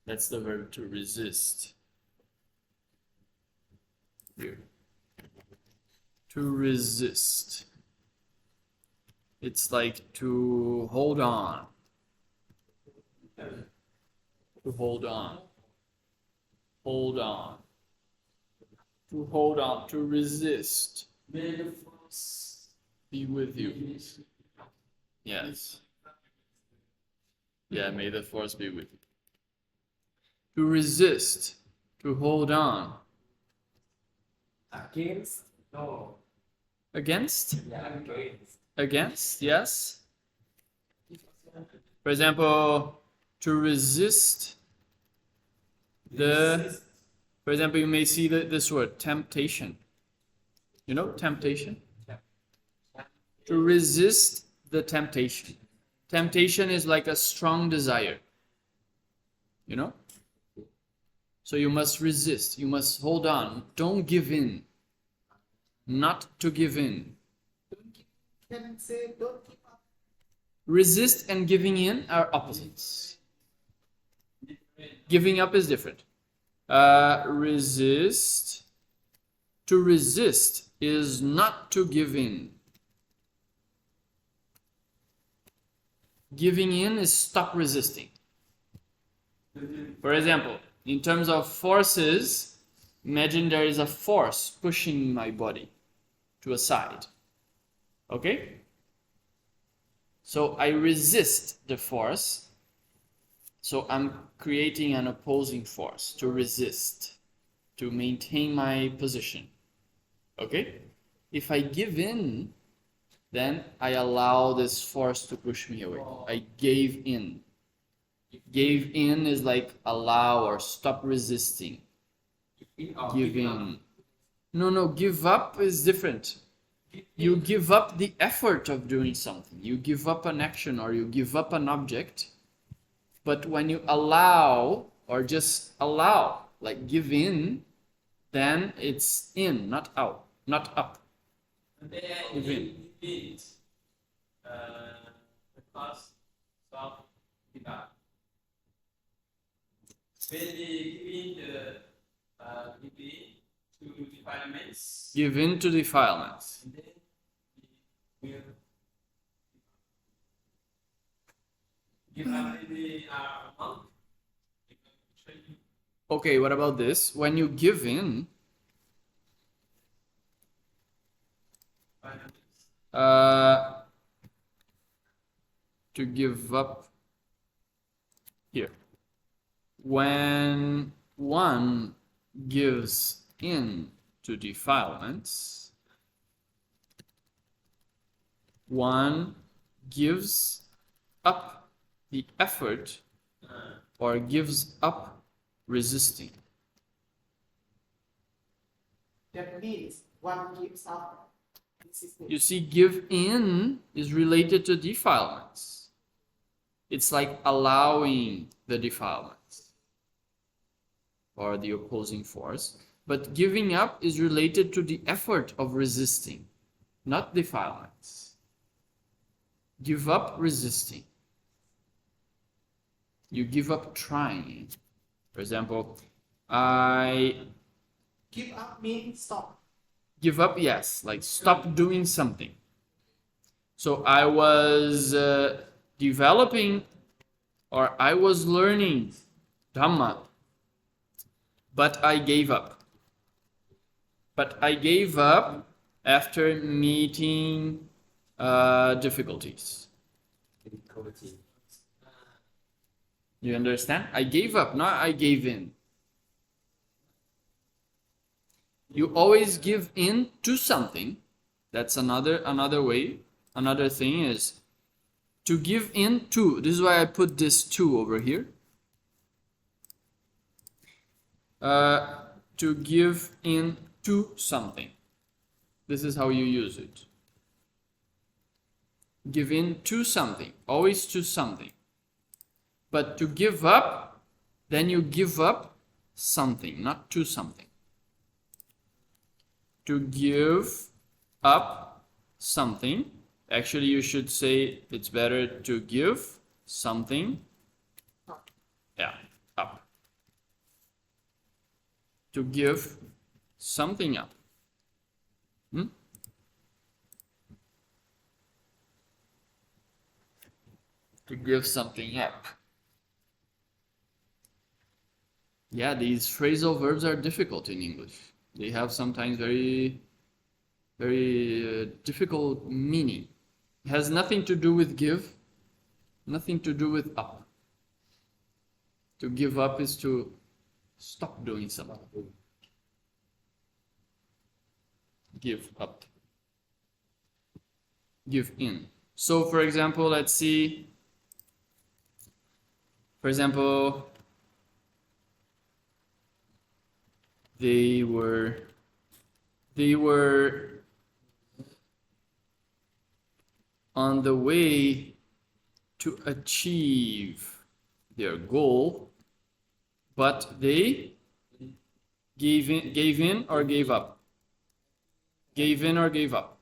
Speaker 1: That's the verb to resist. Here. To resist. It's like to hold on. To hold on. Hold on. To hold on. To resist.
Speaker 2: May the force
Speaker 1: Be with
Speaker 2: be
Speaker 1: you.
Speaker 2: with you.
Speaker 1: Yes. Yeah, may the force be with you. To resist. To hold on.
Speaker 2: Against? No.
Speaker 1: Against?
Speaker 2: Yeah, against.
Speaker 1: Against, yes. For example, to resist the, for example, you may see this word, temptation. You know, temptation? To resist the temptation. Temptation is like a strong desire. You know? So you must resist. You must hold on. Don't give in. Not to give in.
Speaker 3: Can say don't give up.
Speaker 1: Resist and giving in are opposites. Giving up is different. Resist. To resist is not to give in. Giving in is stop resisting. For example, in terms of forces, imagine there is a force pushing my body to a side. Okay? So I resist the force. So I'm creating an opposing force to resist, to maintain my position. Okay? If I give in, then I allow this force to push me away. I gave in. Gave in is like allow or stop resisting. Give in. No, give up is different. You give up the effort of doing something. You give up an action or you give up an object. But when you allow or just allow, like give in, then it's in, not out, not up. Give in.
Speaker 3: Because of give up. When they give in to defilements,
Speaker 1: Give in to defilements.
Speaker 3: and then we will give up in the monk.
Speaker 1: Okay, what about this? When you give in, to give up here. When one gives in to defilements, one gives up the effort or gives up resisting.
Speaker 3: That means one gives up.
Speaker 1: You see, give in is related to defilements. It's like allowing the defilements or the opposing force. But giving up is related to the effort of resisting, not defilements. Give up resisting. You give up trying. For example, I
Speaker 3: Give up means stop.
Speaker 1: give up, yes, like stop doing something. So I was developing or I was learning Dhamma, but I gave up. But I gave up after meeting difficulties. You understand? I gave up, not I gave in. You always give in to something. That's another way. Another thing is to give in to. This is why I put this to over here. To give in to something. This is how you use it. Give in to something. Always to something. But to give up, then you give up something, not to something. To give up something. Actually, you should say it's better to give something. Yeah, up. to give something up. Hmm? To give something up. Yeah, these phrasal verbs are difficult in English. They have sometimes very difficult meaning. It has nothing to do with give, nothing to do with up. To give up is to stop doing something. Give up. Give in. So, for example, let's see. For example, they were on the way to achieve their goal, but they gave in or gave up. Gave in or gave up.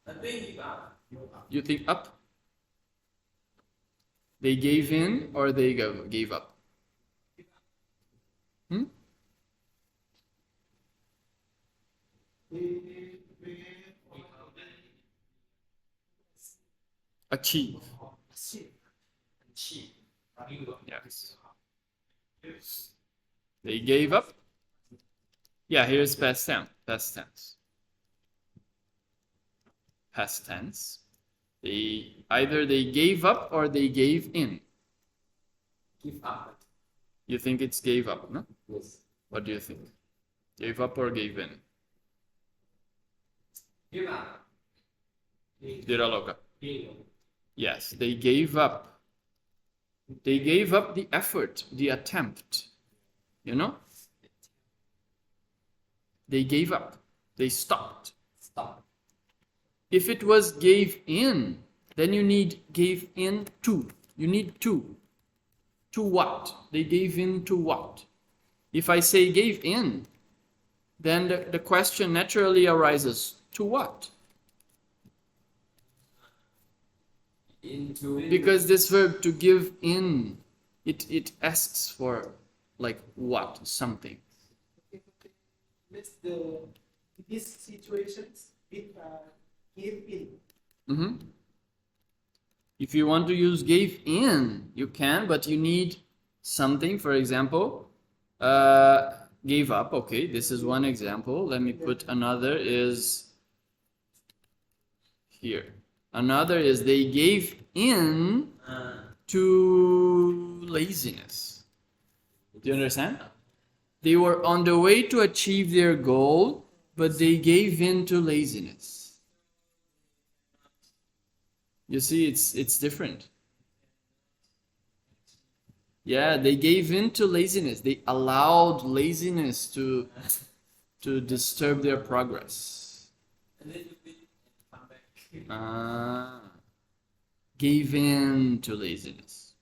Speaker 2: I think give up.
Speaker 1: You think up? They gave in or they gave up? Hmm? Achieve. Yes. They gave up. Yeah, here's past tense. Past tense. Past tense. Either they gave up or they gave in.
Speaker 2: Give up.
Speaker 1: You think it's gave up, no?
Speaker 2: Yes.
Speaker 1: What do you think? Gave up or gave in?
Speaker 2: Give up.
Speaker 1: Diraloka. Yes, they gave up. They gave up the effort, the attempt. You know? They gave up. They stopped.
Speaker 2: Stop.
Speaker 1: If it was gave in, then you need gave in to. You need to. To what? They gave in to what? If I say gave in, then the question naturally arises, to what?
Speaker 2: Into.
Speaker 1: Because this verb to give in, it asks for like what? Something.
Speaker 3: Let's these situations with give in.
Speaker 1: Mm-hmm. If you want to use gave in, you can, but you need something. For example, gave up. Okay, this is one example. Let me put another is here. Another is they gave in to laziness. Do you understand? They were on the way to achieve their goal, but they gave in to laziness. You see, it's different. Yeah, they gave in to laziness. They allowed laziness to disturb their progress.
Speaker 2: A little bit and come back.
Speaker 1: Gave in to laziness.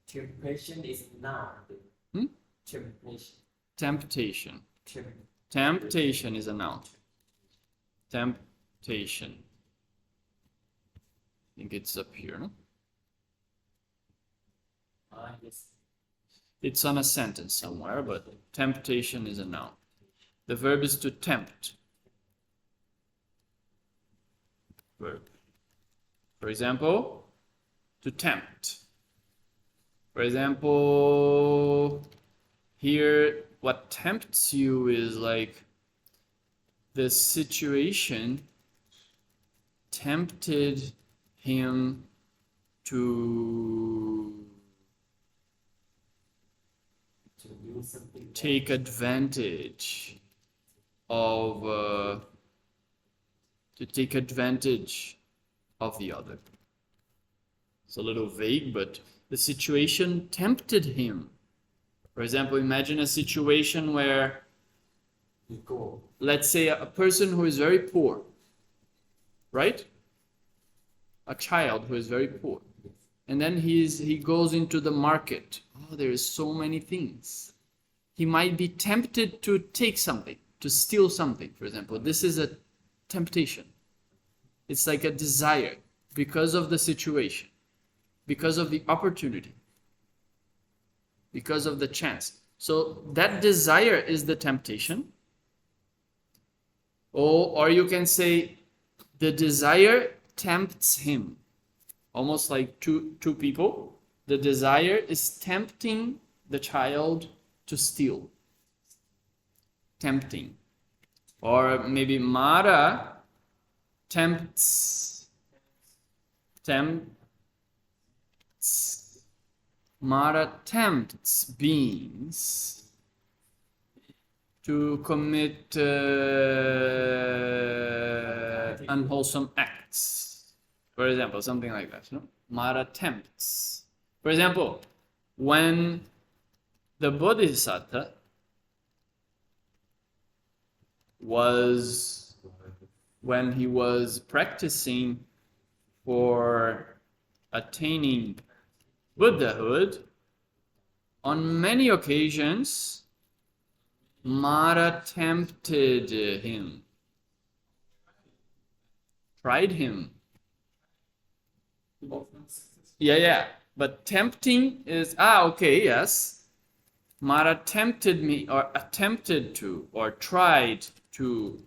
Speaker 2: Temptation is noun.
Speaker 1: Hmm?
Speaker 2: Temptation.
Speaker 1: Temptation.
Speaker 2: Temp.
Speaker 1: Temptation is a noun. Temptation. I think it's up here, no?
Speaker 2: Yes.
Speaker 1: It's on a sentence somewhere, but temptation is a noun. The verb is to tempt. Verb. For example, to tempt. For example, here what tempts you is like the situation tempted him to
Speaker 2: Do something.
Speaker 1: take advantage of the other. It's a little vague, but the situation tempted him. For example, imagine a situation where,
Speaker 2: You go.
Speaker 1: let's say, a person who is very poor, right? A child who is very poor. And then he goes into the market. Oh, there is so many things. He might be tempted to take something, to steal something, for example. This is a temptation. It's like a desire because of the situation. because of the opportunity, because of the chance. So that desire is the temptation. Or you can say the desire tempts him. Almost like two people. The desire is tempting the child to steal. Tempting. Or maybe Mara tempts. Mara tempts beings to commit unwholesome acts. For example, something like that. No? Mara tempts. For example, when the Bodhisattva when he was practicing for attaining Buddhahood, on many occasions, Mara tempted him, tried him. Yeah. But tempting is, okay, yes. Mara tempted me, or attempted to, or tried to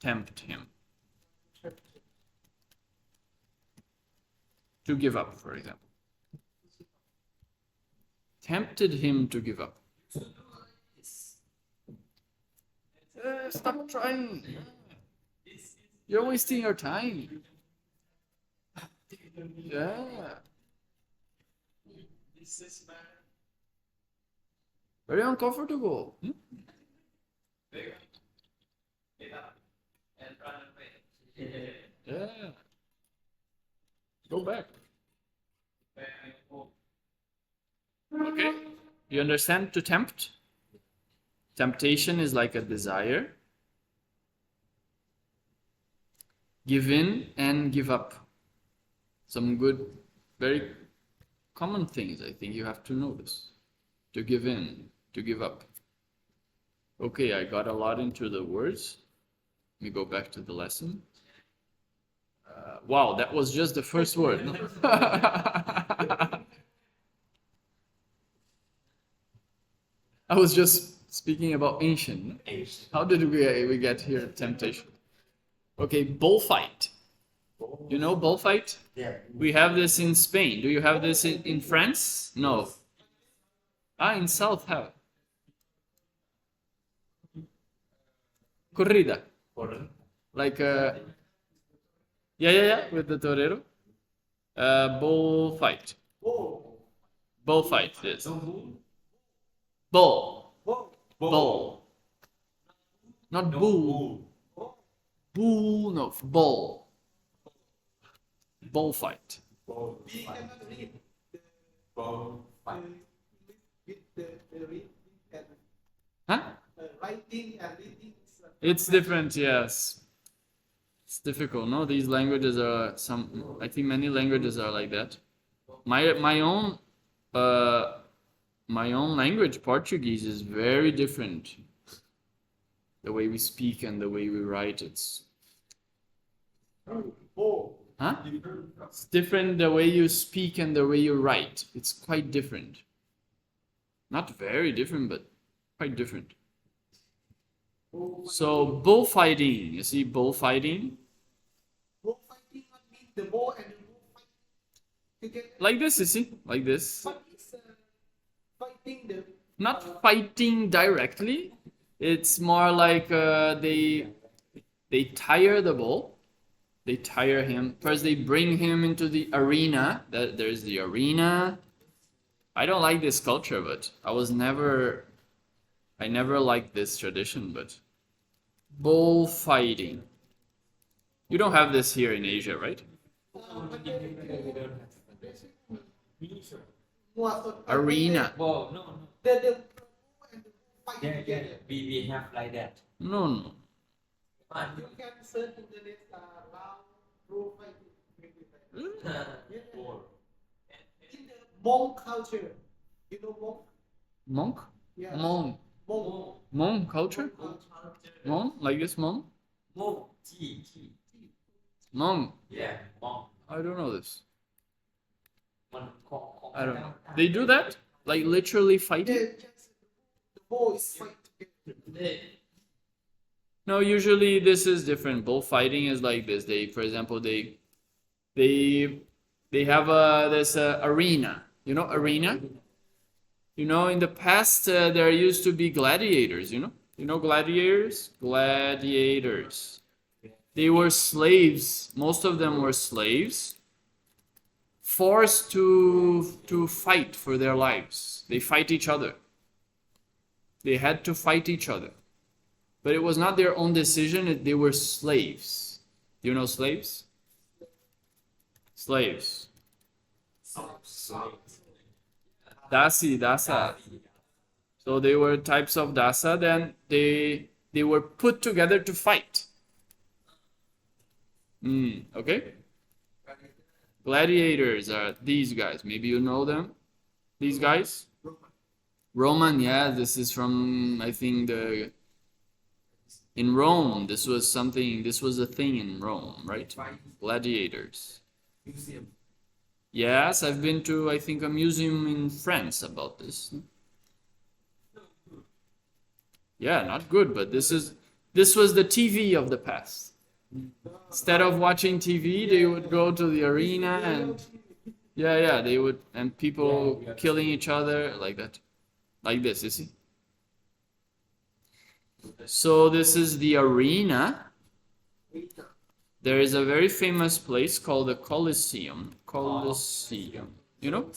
Speaker 1: tempt him. To give up, for example. Tempted him to give up. Stop trying. You're wasting your time. Yeah.
Speaker 3: This is my
Speaker 1: Very uncomfortable.
Speaker 3: get up and run away.
Speaker 1: Yeah. Go back.
Speaker 3: Where I go.
Speaker 1: Okay. You understand to tempt? Temptation is like a desire. Give in and give up. Some good, very common things, I think you have to know this. To give in, to give up. Okay, I got a lot into the words. Let me go back to the lesson. Wow, that was just the first word. I was just speaking about ancient. How did we get here? Temptation. Okay, bullfight. You know bullfight?
Speaker 2: Yeah.
Speaker 1: We have this in Spain. Do you have this in France? No. In South have. Corrida. Like yeah, with the torero. Bullfight. Bullfight, yes. Bull. Bull. Not bull. Bull, no, bull. Bullfight.
Speaker 3: We cannot read with the reading and
Speaker 1: Huh?
Speaker 3: writing and reading.
Speaker 1: It's different, yes. It's difficult, no? These languages are I think many languages are like that. My own language, Portuguese, is very different. The way we speak and the way we write, it's huh? It's different the way you speak and the way you write. It's quite different. Not very different, but quite different. So bullfighting, you see bullfighting?
Speaker 3: Bullfighting means the bull and the bull fight together.
Speaker 1: Like this, you see? Like this.
Speaker 3: But it's fighting the
Speaker 1: Not fighting directly. It's more like they tire the bull. They tire him. First they bring him into the arena. There's the arena. I don't like this culture, but I never liked this tradition, but bullfighting. You don't have this here in Asia, right? Arena.
Speaker 2: Well, no.
Speaker 3: the bull and the bull fight
Speaker 2: Yeah.
Speaker 3: together.
Speaker 2: We have like that.
Speaker 1: No.
Speaker 3: You can search internet Lao bull fighting. In the Hmong culture, you know Hmong?
Speaker 1: Monk?
Speaker 3: Yeah.
Speaker 1: Hmong.
Speaker 3: Hmong.
Speaker 1: Hmong culture? Hmong? Like this Hmong?
Speaker 2: Mo.
Speaker 1: Hmong.
Speaker 2: Yeah. Mo.
Speaker 1: I don't know this. I don't know. They do that? Like literally fighting?
Speaker 3: The boys fight together.
Speaker 1: No, usually this is different. Bullfighting is like this. They, for example, they have this arena. You know, arena. You know, in the past there used to be gladiators. You know gladiators. Gladiators. They were slaves. Most of them were slaves, forced to fight for their lives. They fight each other. They had to fight each other. But it was not their own decision, they were slaves. Do you know slaves? Slaves. Dasi, dasa. So they were types of dasa, then they were put together to fight. Okay? Gladiators are these guys. Maybe you know them. These guys? Roman, yeah, this is from, I think, in Rome. This was a thing in Rome, right? Gladiators.
Speaker 2: Museum.
Speaker 1: Yes, I've been to, I think, a museum in France about this. Yeah, not good, but this was the TV of the past. Instead of watching TV, they would go to the arena and they would, and people killing each other like that. Like this, you see? So this is the arena. There is a very famous place called the Colosseum. Colosseum. You know?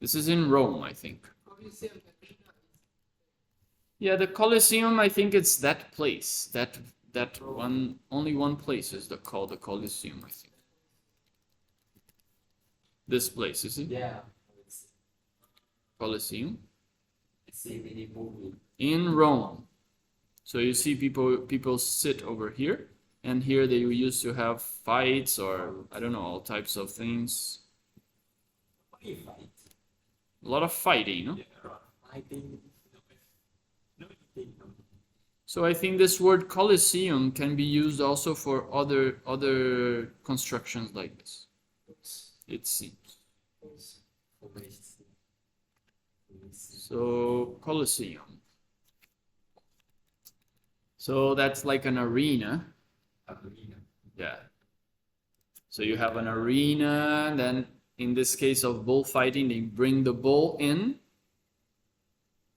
Speaker 1: This is in Rome, I think. Yeah, the Colosseum, I think it's that place. That one, only one place is called the Colosseum, I think. This place, you see?
Speaker 2: Yeah.
Speaker 1: Colosseum.
Speaker 2: See in the movie.
Speaker 1: In Rome. So you see people sit over here, and here they used to have fights or I don't know, all types of things.
Speaker 2: Fight.
Speaker 1: A lot of fighting, no?
Speaker 2: Fighting.
Speaker 1: So I think this word Colosseum can be used also for other constructions like this. It seems. So Colosseum. So that's like an arena. Yeah. So you have an arena, and then in this case of bullfighting, they bring the bull in,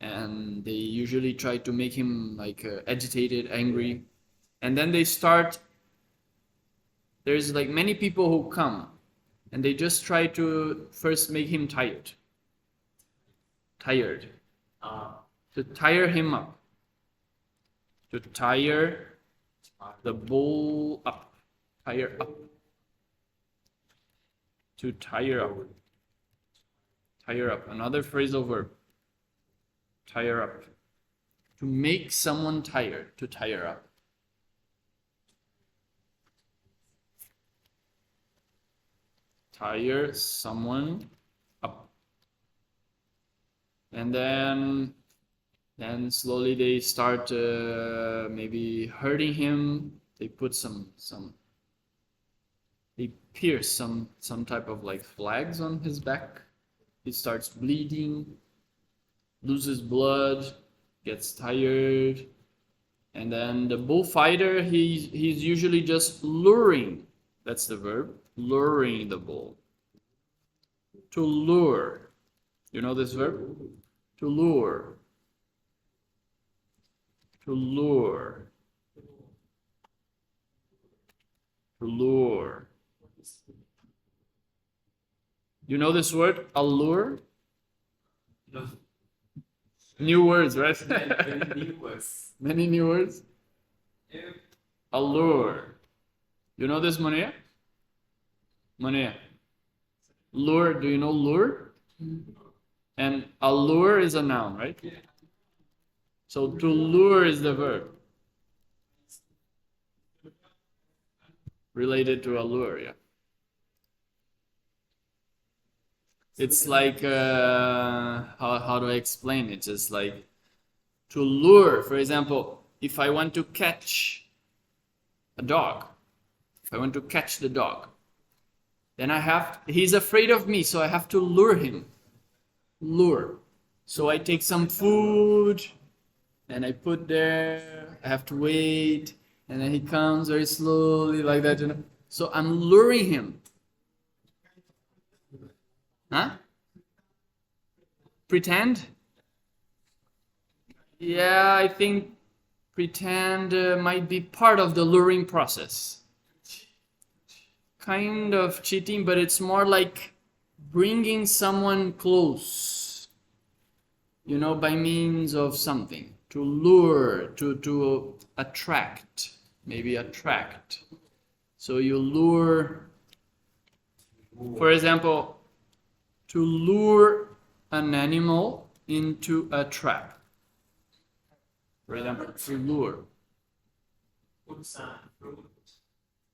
Speaker 1: and they usually try to make him like agitated, angry, and then they start. There's like many people who come, and they just try to first make him tired. To tire him up. To tire the bull up. Tire up. To tire up. Tire up. Another phrasal verb. Tire up. To make someone tired. To tire up. Tire someone up. And then slowly they start maybe hurting him. They put they pierce some type of like flags on his back. He starts bleeding, loses blood, gets tired, and then the bullfighter he's usually just luring. That's the verb, luring the bull. To lure. You know this verb? To lure. To lure. To lure. You know this word? Allure?
Speaker 2: No.
Speaker 1: New words, right?
Speaker 2: Many new words.
Speaker 1: Many new words?
Speaker 2: Yeah.
Speaker 1: Allure. You know this, Monia? Monia. Lure, do you know lure? And allure is a noun, right? So to lure is the verb. Related to allure, yeah. It's like, how do I explain it? Just like to lure, for example, if I want to catch a dog, if I want to catch the dog, Then he's afraid of me, so I have to lure him. Lure. So I take some food and I put there. I have to wait, and then he comes very slowly like that. So I'm luring him. Huh? Pretend? Yeah, I think pretend might be part of the luring process. Kind of cheating, but it's more like bringing someone close, by means of something. To lure, to attract, maybe attract. So you lure, for example, to lure an animal into a trap. For example, to lure.
Speaker 3: Put some fruit.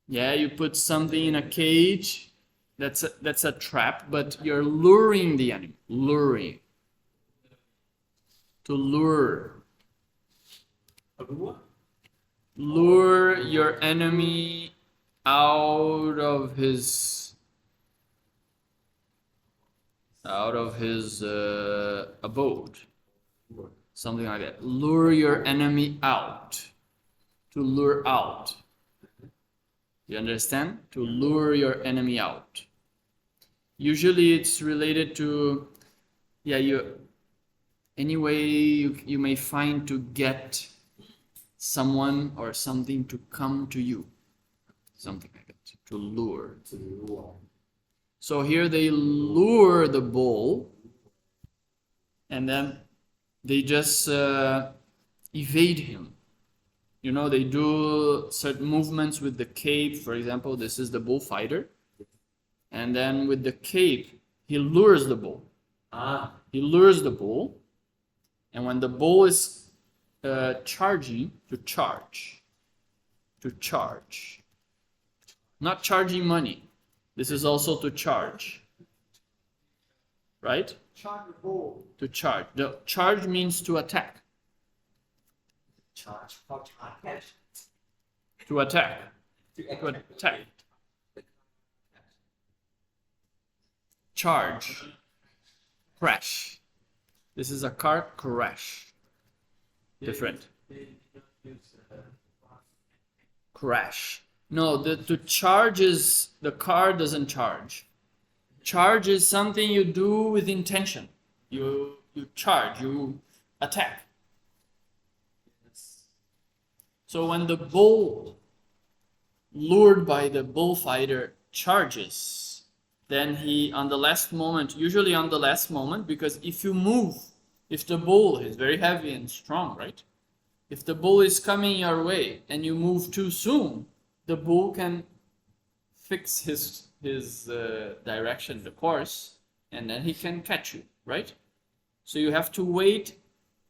Speaker 1: Yeah, you put something in a cage. That's a trap, but you're luring the animal. Luring. To lure. Lure your enemy out of his abode. Something like that. Lure your enemy out. To lure out. You understand? To lure your enemy out. Usually it's related to, any way you may find to get someone or something to come to you. Something like that. To lure. So here they lure the bull, and then they just evade him. They do certain movements with the cape. For example, this is the bullfighter. And then with the cape, he lures the bull. He lures the bull. And when the bull is charging, to charge. Not charging money. This is also to charge. Right?
Speaker 3: Charge the ball.
Speaker 1: To charge. The charge means to attack.
Speaker 2: Charge for charge.
Speaker 1: To attack. To attack. Charge. Crash. This is a car crash. Different. Crash. No, to charge is, the car doesn't charge. Charge is something you do with intention. You charge, you attack. So when the bull, lured by the bullfighter, charges, then he, on the last moment, usually on the last moment, because if you move, if the bull is very heavy and strong, right? If the bull is coming your way and you move too soon, the bull can fix his direction, the course, and then he can catch you, right? So you have to wait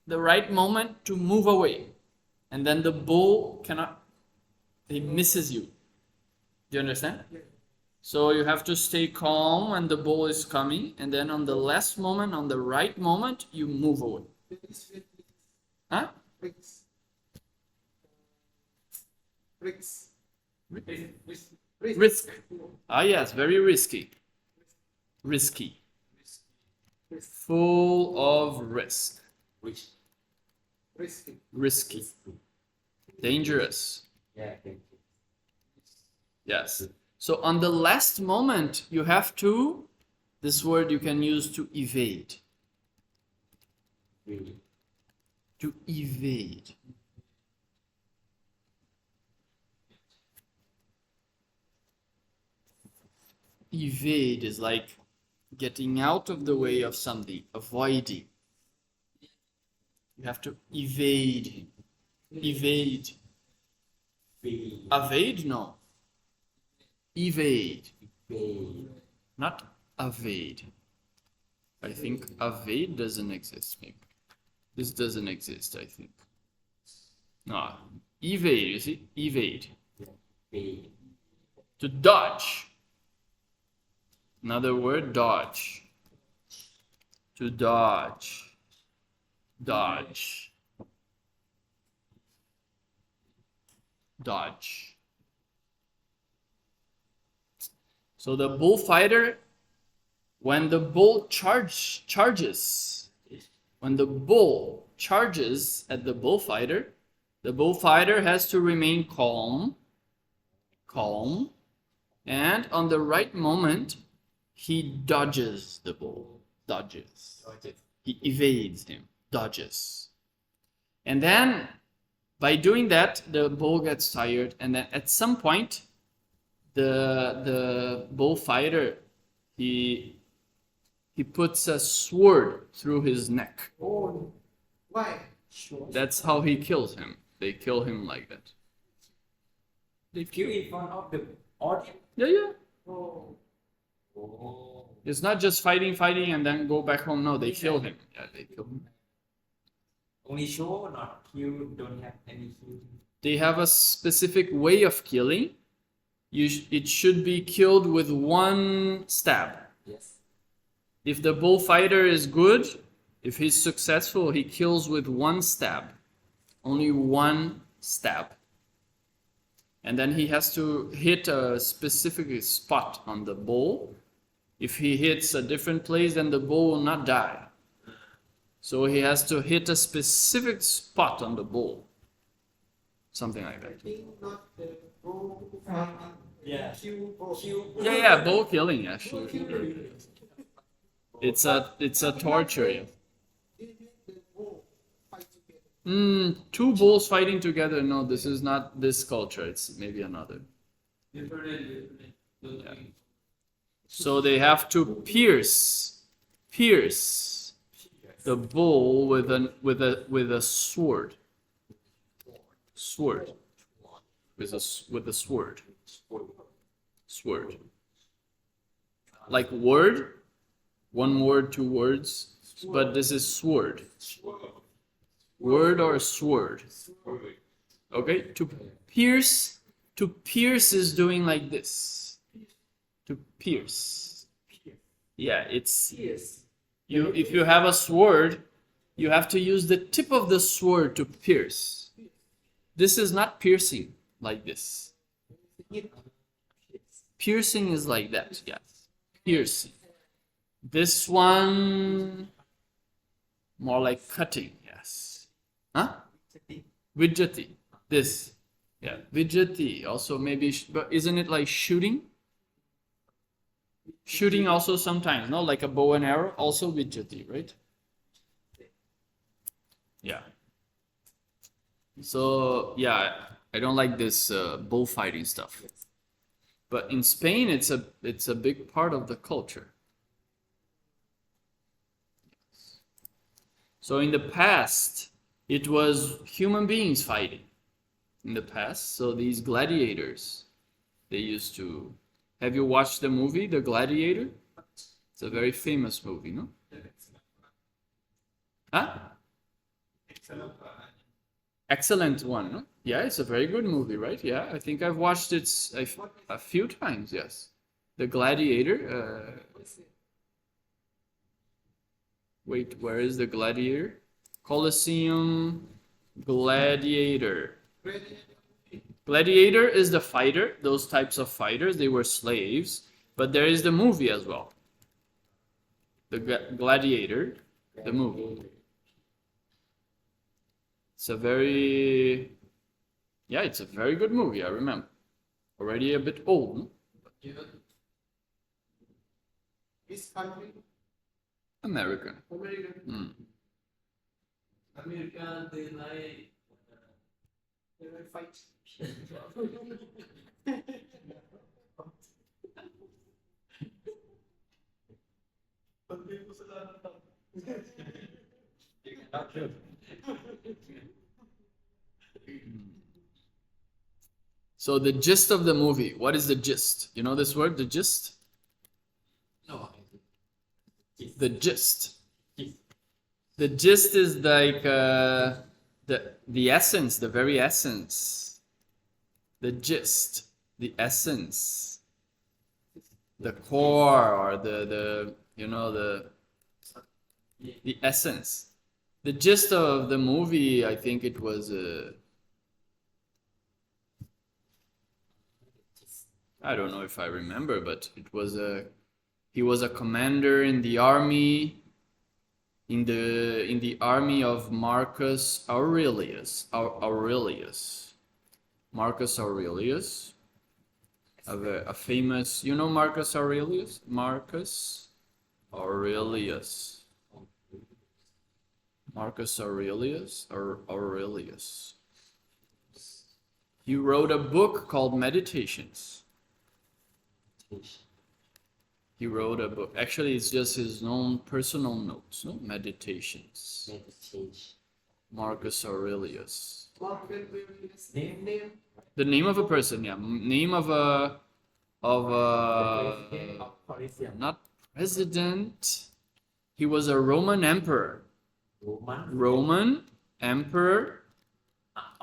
Speaker 1: the right moment to move away. And then the bull he misses you. Do you understand? So you have to stay calm when the bull is coming, and then on the last moment, on the right moment, you move away. Huh? Risk. Ah, yes, very risky. Risky. Full of risk. Risky. Dangerous. Yes. So on the last moment, you have to, this word you can use to evade. To evade. Evade is like getting out of the way of something, avoiding. You have to evade him. Evade. Evade? No. Evade. Not evade. I think evade doesn't exist, maybe. This doesn't exist, I think. No. Evade, you see? Evade. To dodge. Another word, dodge. To dodge. Dodge. So the bullfighter, when the bull charges, when the bull charges at the bullfighter has to remain calm, and on the right moment, he dodges the bull, he evades him, dodges. And then by doing that, the bull gets tired, and then at some point, the bullfighter, he puts a sword through his neck.
Speaker 3: Oh, why? Sure.
Speaker 1: That's how he kills him. They kill him like that.
Speaker 2: They kill in front of the audience.
Speaker 1: Yeah.
Speaker 3: Oh,
Speaker 1: It's not just fighting, and then go back home. No, they kill him. Yeah, they kill him.
Speaker 2: Only show, not kill. Don't have any kill.
Speaker 1: They have a specific way of killing. It should be killed with one stab.
Speaker 2: Yes.
Speaker 1: If the bullfighter is good, if he's successful, he kills with one stab. Only one stab. And then he has to hit a specific spot on the bull. If he hits a different place, then the bull will not die. So he has to hit a specific spot on the bull. Something like that.
Speaker 3: I think not the bull fighting.
Speaker 2: Yeah.
Speaker 3: Kill bull.
Speaker 1: Yeah, bull killing actually.
Speaker 3: Killing.
Speaker 1: It's a torture. Yeah.
Speaker 3: They make the bull fight together.
Speaker 1: Two bulls fighting together. No, this is not this culture. It's maybe another. Yeah. So they have to pierce the bull with a sword. With a sword. Like word, one word, two words, but this is sword. Word or sword. Okay, to pierce is doing like this. To pierce. Yeah, it's you. If you have a sword, you have to use the tip of the sword to pierce. This is not piercing like this. Piercing is like that. Yes, piercing. This one more like cutting. Yes. Huh? Vijati. This. Yeah, vijati. Also maybe, but isn't it like shooting? Shooting also sometimes, no? Like a bow and arrow, also vijati, right? Yeah. So, yeah, I don't like this bullfighting stuff. But in Spain, it's a big part of the culture. So in the past, it was human beings fighting. In the past, so these gladiators, they used to. Have you watched the movie The Gladiator? It's a very famous movie, no? Huh? Excellent one, no? Yeah, it's a very good movie, right? Yeah, I think I've watched it a few times, yes. The Gladiator. Wait, where is the Gladiator? Colosseum Gladiator. Gladiator is the fighter, those types of fighters, they were slaves, but there is the movie as well. The Gladiator, the movie. It's a very good movie, I remember. Already a bit old, no?
Speaker 3: This country,
Speaker 1: American.
Speaker 3: American,
Speaker 2: America, they like.
Speaker 3: they will fight.
Speaker 1: So the gist of the movie, what is the gist? You know this word, the gist?
Speaker 2: No.
Speaker 1: The gist. The gist is like the essence, the very essence. The gist, the essence, the core, or the essence. The gist of the movie, I think it was I don't know if I remember, but he was a commander in the army, in the army of Marcus Aurelius. Marcus Aurelius, a famous, you know Marcus Aurelius? Marcus Aurelius. Marcus Aurelius or Aurelius. He wrote a book called Meditations. He wrote a book. Actually, it's just his own personal notes, no? Meditations. Marcus Aurelius.
Speaker 2: Name.
Speaker 1: The name of a person, yeah. Name of a
Speaker 2: President of Colosseum.
Speaker 1: not president. He was a Roman emperor. Roman emperor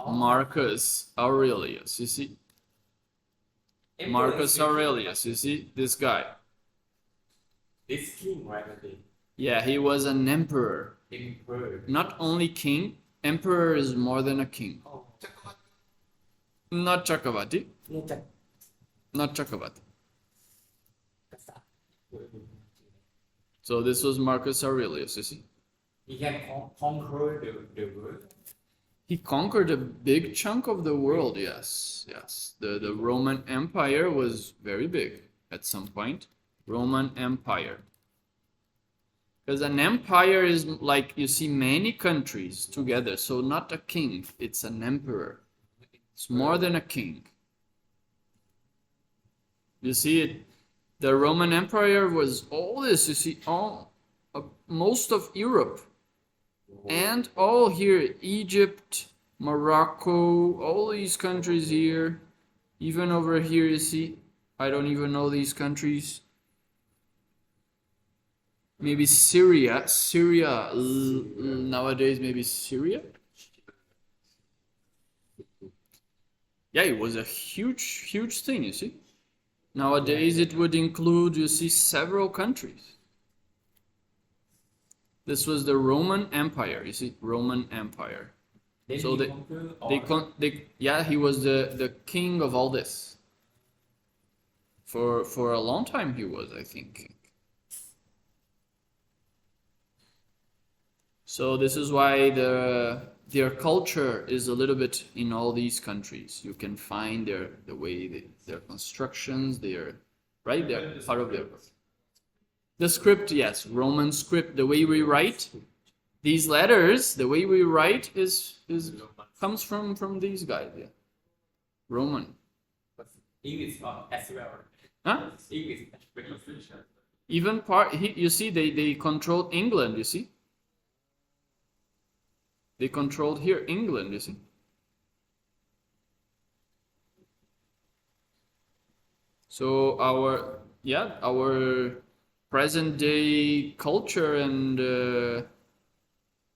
Speaker 1: Marcus Aurelius. You see? Marcus Aurelius, you see? This guy.
Speaker 2: This king, right?
Speaker 1: Yeah, he was an emperor.
Speaker 2: Emperor.
Speaker 1: Not only king, emperor is more than a king.
Speaker 2: Oh.
Speaker 1: Not Chakravarti.
Speaker 2: นี่จะ
Speaker 1: Not Chakravarti.
Speaker 2: กษัตริย์
Speaker 1: So this was Marcus Aurelius, you see?
Speaker 2: He can conquer the world.
Speaker 1: He conquered a big chunk of the world, yes. Yes. The Roman Empire was very big at some point. Roman Empire. Because an empire is like, you see, many countries together. So not a king, it's an emperor. It's more than a king. You see it? The Roman Empire was all this, you see, most of Europe. And all here, Egypt, Morocco, all these countries here. Even over here, you see, I don't even know these countries. Maybe Syria. Nowadays, maybe Syria. Yeah, it was a huge thing, you see. Nowadays, it would include, you see, several countries. This was the Roman Empire, you see, Roman Empire.
Speaker 2: Then
Speaker 1: So
Speaker 2: he
Speaker 1: they-
Speaker 2: conquer all
Speaker 1: Yeah, he was the king of all this. For a long time he was, I think. So this is why their culture is a little bit in all these countries. You can find the way their constructions, they're part of their. The script, yes, Roman script, the way we write these letters, the way we write is comes from these guys, yeah. Roman.
Speaker 2: English as well.
Speaker 1: Huh?
Speaker 2: English as well.
Speaker 1: Even you see, they controlled England, you see. They controlled here England, you see. So our present day culture and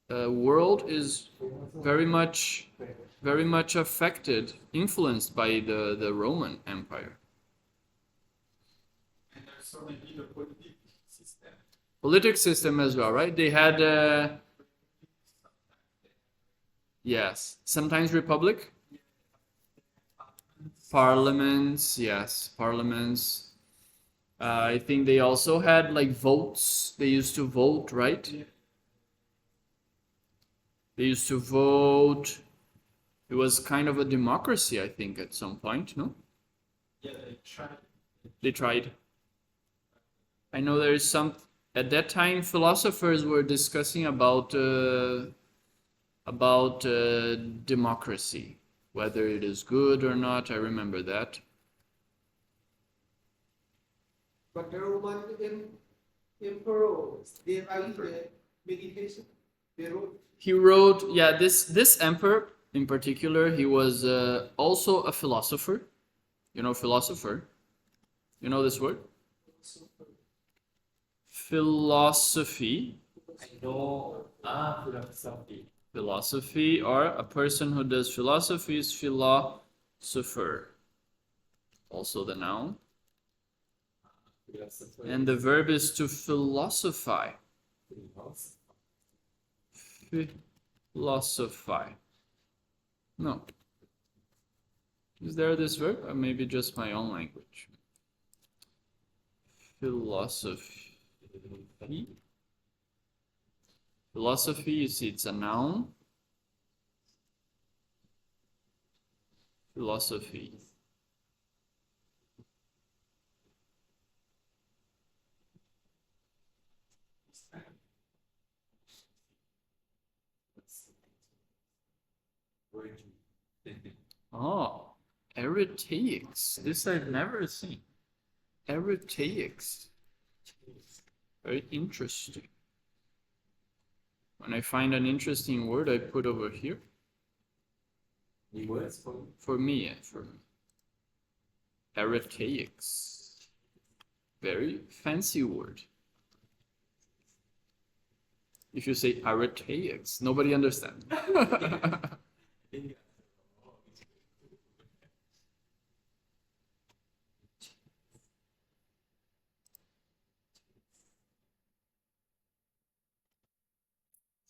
Speaker 1: world is very much affected, influenced by the Roman Empire.
Speaker 3: And there's so many the political system.
Speaker 1: Political system as well, right? They had yes, sometimes republic, parliaments, yes, parliaments. I think they also had like votes. They used to vote, right? They used to vote. It was kind of a democracy, I think, at some point, no?
Speaker 3: Yeah, they tried.
Speaker 1: They tried. I know there is some, at that time, philosophers were discussing about democracy, whether it is good or not. I remember that.
Speaker 5: But the Roman emperors, they value the meditation. They wrote.
Speaker 1: He wrote, yeah, this emperor in particular, he was also a philosopher. You know, philosopher. You know this word? Philosophy.
Speaker 2: I know philosophy.
Speaker 1: Philosophy, or a person who does philosophy is philosopher. Also the noun.
Speaker 2: Philosopher.
Speaker 1: And the verb is to philosophize. Philosophize. No. Is there this verb? Or maybe just my own language? Philosophy. Philosophy, you see, it's a noun. Philosophy. Oh, Eretaics. This I've never seen. Eretaics. Very interesting. When I find an interesting word, I put over here.
Speaker 2: The words
Speaker 1: For me, yeah, for me. Eretaics. Very fancy word. If you say Eretaics, nobody understands.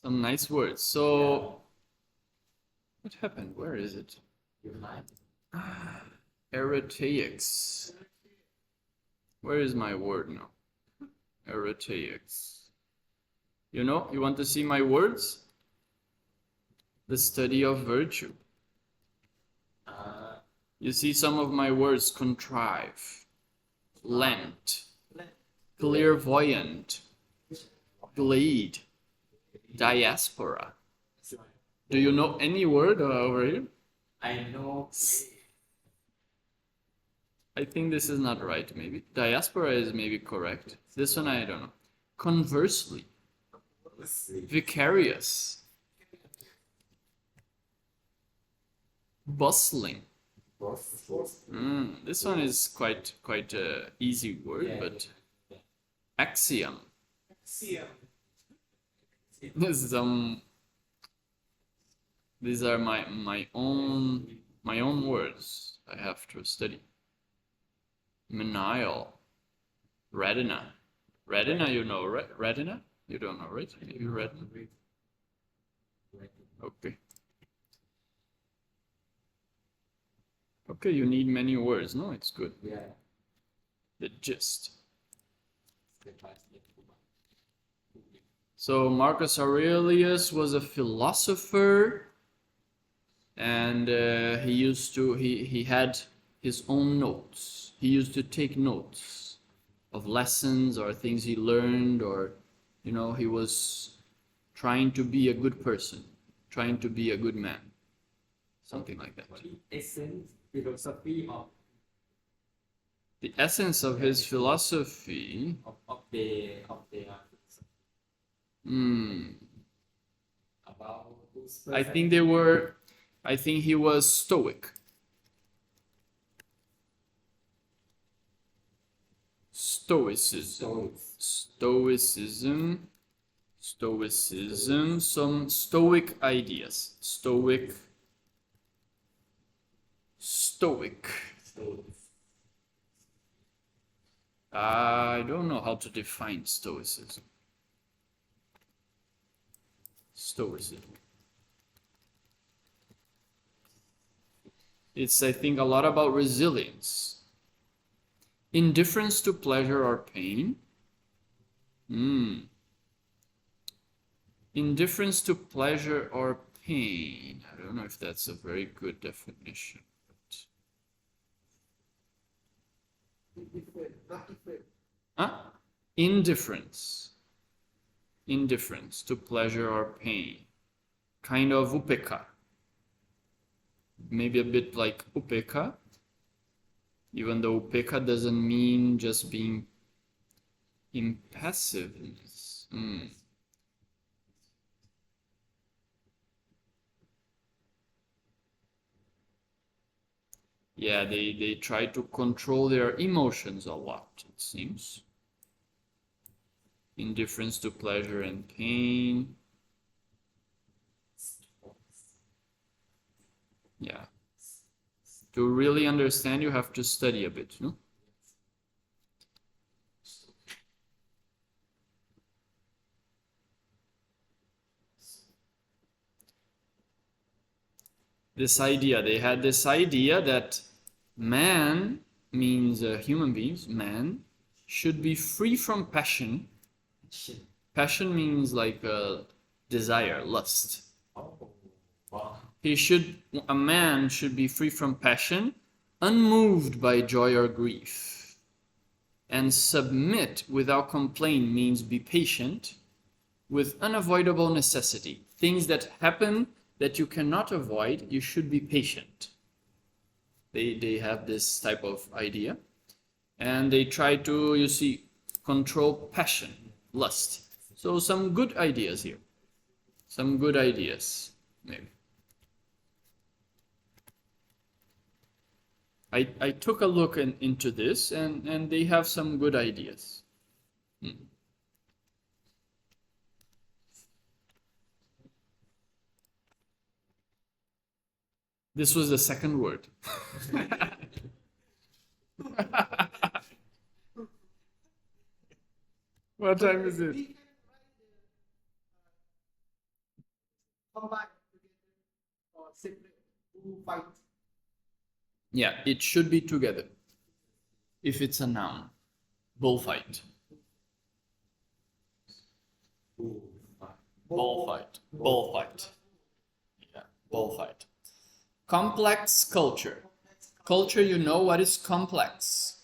Speaker 1: Some nice words. So, what happened? Where is it? Eretaics. Where is my word now? Eretaics. You know, you want to see my words? The study of virtue. You see some of my words: contrive, lent, clairvoyant, glade, diaspora. Do you know any word over here?
Speaker 2: I know.
Speaker 1: I think this is not right, maybe. Diaspora is maybe correct. This one I don't know. Conversely, vicarious, bustling. This one is quite easy word, but axiom. These are my own words I have to study. Menial, retina, you know, retina? You don't know, right? Maybe retina. Okay. Okay, you need many words. No, it's good.
Speaker 2: Yeah.
Speaker 1: The gist. So Marcus Aurelius was a philosopher, and he had his own notes. He used to take notes of lessons or things he learned, or he was trying to be a good person, trying to be a good man, something like that. The essence of his philosophy. I think he was Stoic. Stoicism, some Stoic ideas. Stoic. I don't know how to define Stoicism. It's, I think, a lot about resilience. Indifference to pleasure or pain. Indifference to pleasure or pain. I don't know if that's a very good definition. Indifference to pleasure or pain. Kind of upeka. Maybe a bit like upeka, even though upeka doesn't mean just being impassiveness. Yeah, they try to control their emotions a lot, it seems. Indifference to pleasure and pain. Yeah. To really understand, you have to study a bit, no? They had this idea that man means human beings, man, should be free from passion. Passion means like desire, lust.
Speaker 2: Oh, wow.
Speaker 1: A man should be free from passion, unmoved by joy or grief. And submit without complaint means be patient with unavoidable necessity. Things that happen that you cannot avoid, you should be patient. They have this type of idea. And they try to, you see, control passion, lust. So some good ideas here. Some good ideas, maybe. I took a look into this, and they have some good ideas. This was the second word. What time is it?
Speaker 5: We can combine together or separate to fight.
Speaker 1: Yeah, it should be together. If it's a noun. Bullfight. Bullfight. Bullfight. Yeah, bullfight. Complex culture. Culture, you know what is complex.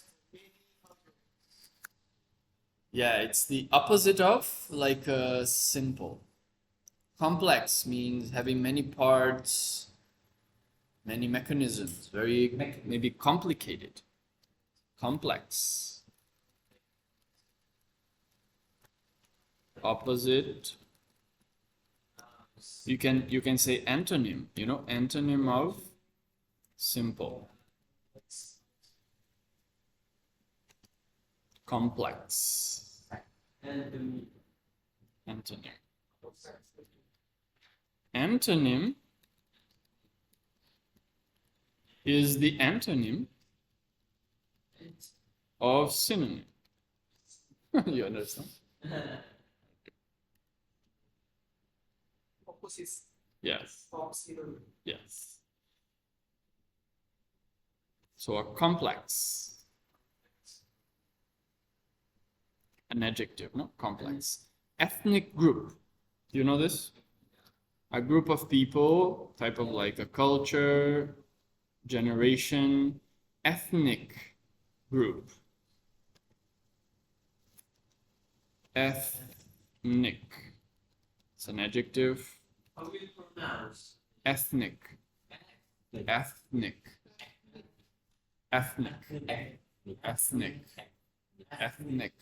Speaker 1: Yeah, it's the opposite of like simple. Complex means having many parts, many mechanisms, very maybe complicated. Complex. Opposite. You can say antonym, you know, antonym of simple. Complex. Antonym. Antonym is the antonym of synonym. You understand?
Speaker 5: Opposites
Speaker 1: Yes.
Speaker 5: of synonym.
Speaker 1: Yes. So a complex. An adjective, no? Complex. Ethnic group. Do you know this? A group of people, type of like a culture, generation, ethnic group. Ethnic. It's an adjective.
Speaker 2: How will you pronounce?
Speaker 1: Ethnic. Ethnic. Ethnic. Ethnic. Ethnic.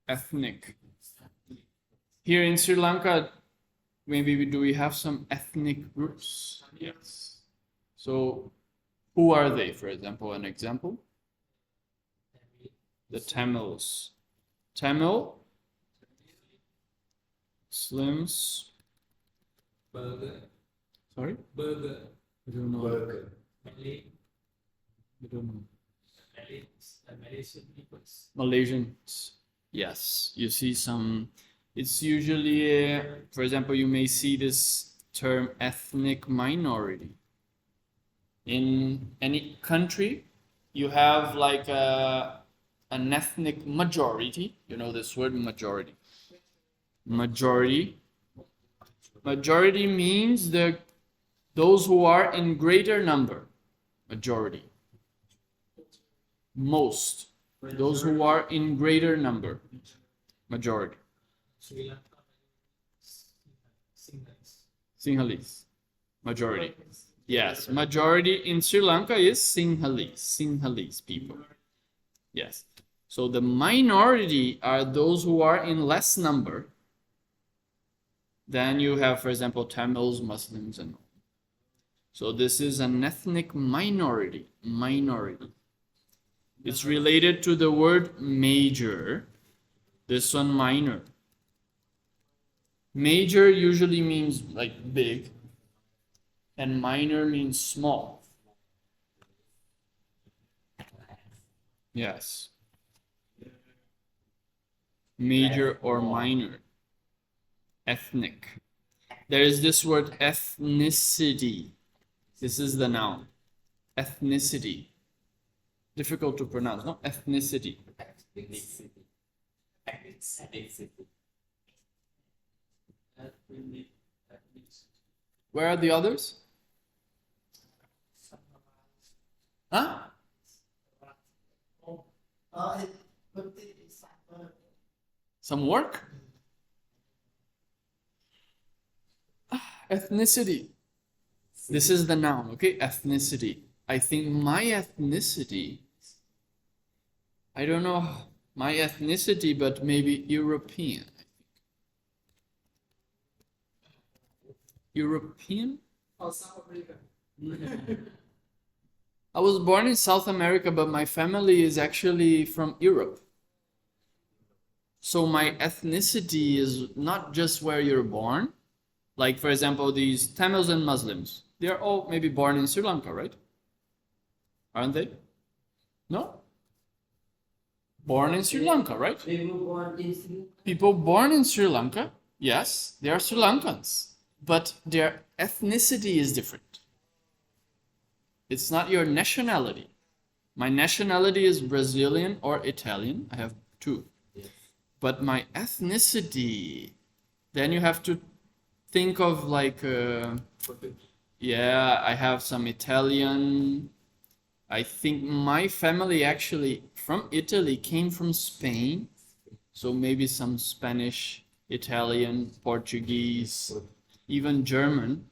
Speaker 1: Ethnic. Here in Sri Lanka, maybe do we have some ethnic groups? Yes. So, who are they? For example, an example? The Tamils. Tamil, Slims.
Speaker 3: Burger.
Speaker 1: Sorry?
Speaker 3: Burger.
Speaker 1: I don't know.
Speaker 3: Malay.
Speaker 1: I don't know.
Speaker 3: Malaysian peoples.
Speaker 1: Malaysians. Yes, you see some. It's usually, for example, you may see this term ethnic minority. In any country, you have like an ethnic majority. You know this word majority. Majority. Majority means those who are in greater number. Majority. Most. Those who are in greater number. Majority.
Speaker 3: Sri Lanka. Sinhalese.
Speaker 1: Sinhalese. Majority. Yes, majority in Sri Lanka is Sinhalese. Sinhalese people. Yes. So the minority are those who are in less number. Then you have, for example, Tamils, Muslims, and all. So this is an ethnic minority. Minority. It's related to the word major. This one minor. Major usually means like big, and minor means small. Yes. Major or minor. Ethnic. There is this word ethnicity. This is the noun. Ethnicity. difficult to pronounce, no? Ethnicity.
Speaker 2: Ethnicity. Ethnicity.
Speaker 1: Where are the others? Huh? Some work? Ethnicity. This is the noun, okay? Ethnicity. I think my ethnicity, I don't know my ethnicity, but maybe European. European?
Speaker 5: Or South America.
Speaker 1: I was born in South America, but my family is actually from Europe. So my ethnicity is not just where you're born. Like, for example, these Tamils and Muslims, they're all maybe born in Sri Lanka, right? Aren't they? No? Born in Sri Lanka, right? People born in Sri Lanka, yes, they are Sri Lankans, but their ethnicity is different. It's not your nationality. My nationality is Brazilian or Italian. I have two. But my ethnicity, then you have to think of like, yeah, I have some Italian. I think my family actually from Italy came from Spain. So maybe some Spanish, Italian, Portuguese, even German.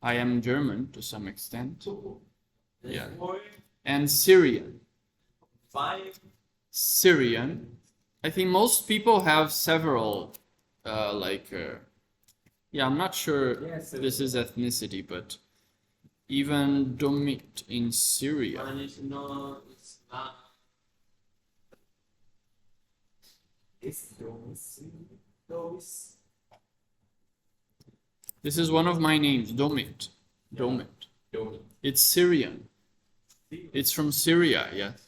Speaker 1: I am German to some extent. Yeah. And Syrian. Syrian. I think most people have several, yeah, I'm not sure this is ethnicity, but even Domit in Syria. This is one of my names, Domit. Domit. It's Syrian. It's from Syria, yes.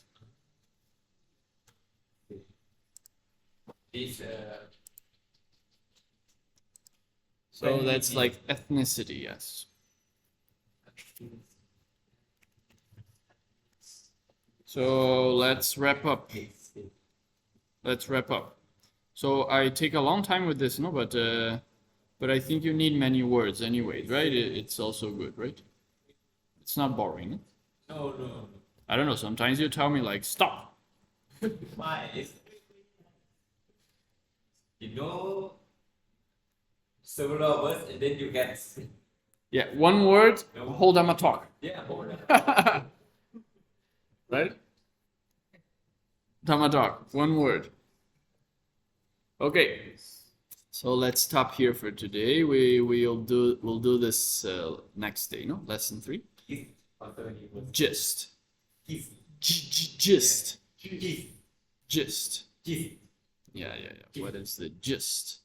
Speaker 1: So that's like ethnicity, yes. So let's wrap up. So I take a long time with this, no, but I think you need many words anyways, right? It's also good, right? It's not boring.
Speaker 2: No.
Speaker 1: I don't know. Sometimes you tell me like stop.
Speaker 2: Why? You know several words and then you get
Speaker 1: Yeah, one word. Hold on, a talk.
Speaker 2: yeah, hold on.
Speaker 1: Right? Tamatalk, one word. Okay, so let's stop here for today. We'll do this next day, no? Lesson 3. Gist. Gist. Gist. Yeah. What is the gist?